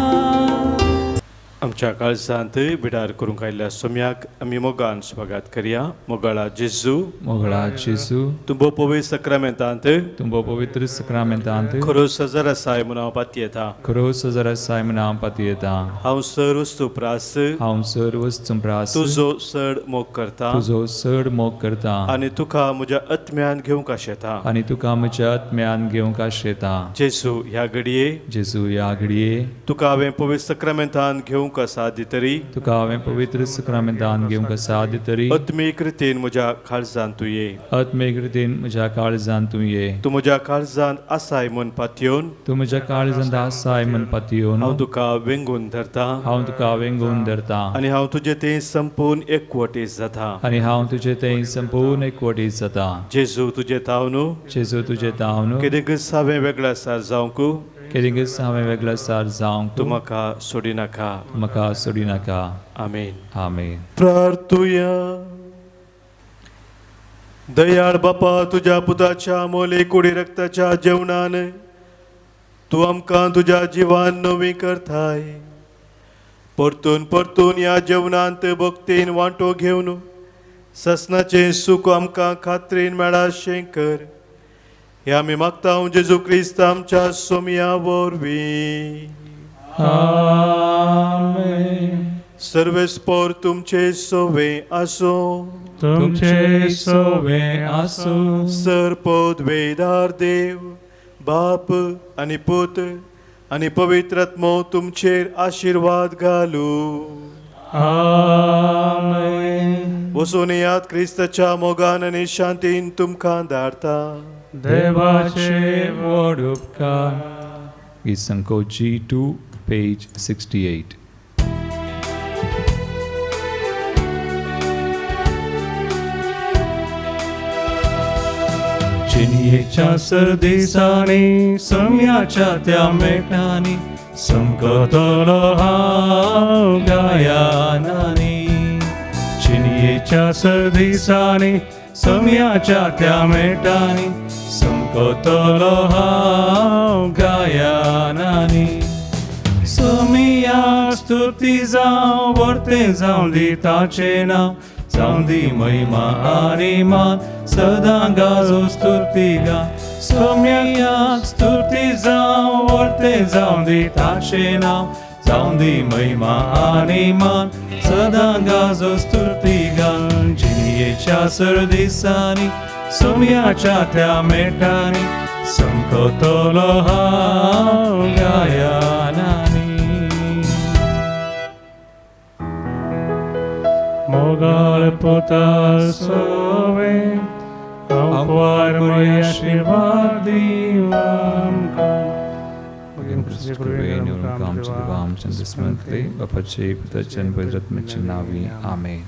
आमच्या काळजांत बिडार करूंक आयिल्ल्या सोम्याक आमी मोगान स्वागत करया. मोगाळा जेजू, मोगळा जेजू, तुंबो पवित्र सक्रामेंतांत तुंबो पवित्र सक्रामेंतांत खरो सजर आसाय म्हूण हांव पातयेता. खरो सजर आसाय म्हूण हांव पातयेता. हांव सर्व सुप्रास हांव सर्व संप्रास तुजो चड मोग करता तुजो चड मोग करता आनी तुका म्हज्या आत्म्यान घेवंक आशेता. आनी तुका म्हज्या आत्म्यान घेवंक आशेता. जेजू, ह्या घडये जेजू, ह्या घडये तुका हांवें पवित्र सक्रामेंतान घेवंक आसा दितरी तुका हांवें पवित्र सक्रामेंतान घेवंक आसा दितरी आत्मीक रितीन म्हज्या काळजांत तूं ये. आत्मीक रितीन म्हज्या काळजांत तूं ये. तूं म्हज्या काळजांत आसाय म्हूण पातयेवन तूं म्हज्या काळजांत आसाय म्हूण पातयेवन हांव तुका वेंगून धरता हांव तुका वेंगून धरता आनी हांव तुजें तें संपूर्ण एकवटीत जाता. आनी हांव तुजें तें संपूर्ण एकवटीत जाता. जेजू, तुजें ताव न्हू जेजू, तुजें ताव न्हू केदेंकच हांवें वेगळो आसार जावंक केदेंकच हांवें वेगळो आसार जावंक तूं म्हाका सोडिनाका. म्हाका सोडिनाका. आमेन. आमेन. प्रार्थुया. दयाळ बापा, तुज्या पुताच्या मोले कुडी रक्ताच्या जेवणान तूं आमकां तुज्या जिवान नवी करताय. परतून परतून ह्या जेवणांत भक्तीन वांटो घेवन ससनाचें सूख आमकां खात्रीन मेळा शें कर. हे आमी मागता जेजू क्रिस्त आमच्या सोमिया वरवीं. आमेन. सर्वेस्पोर तुमचे सोवे आसो. तुमचे सोवे आसूं. सरपोद वेदार देव बाप आनी पूत आनी पवित्र आत्मो तुमचेर आशिर्वाद घालू. आमेन. वचून यात क्रिस्ताच्या मोगान आनी शांतीन तुमकां धाडटा. देवाचे व्हड उपकार. गिसंको G2 page 68. चिन्येच्या सरदेसांनी सम्याच्या त्या मेटांनी समकतलो हांव गायनांनी. चिन्येच्या सरदेसांनी सम्याच्या त्या मेटांनी समकतलो हांव गायनांनी. सोमियाक स्तुती जावं वर्ते जावं दी ताचे नांव जावं दी महिमा आनी मान सदां गाजो स्तुती गा. सोमियाक स्तुती जावं वर्ते जावं दी ताचे नांव जावं दी महिमा आनी मान सदां गाजो स्तुती गा. जिनियेच्या सरदिसांनी सोमियाच्या त्या मेटांनी समकतलो हांव गायनांनी. मोगाळ पुतार सोवे आमकां आशीर्वाद दिवं आमकां. आमच्या बापाचे, पुताचे आणि पवित्र आत्म्याचे नावी. आमेन.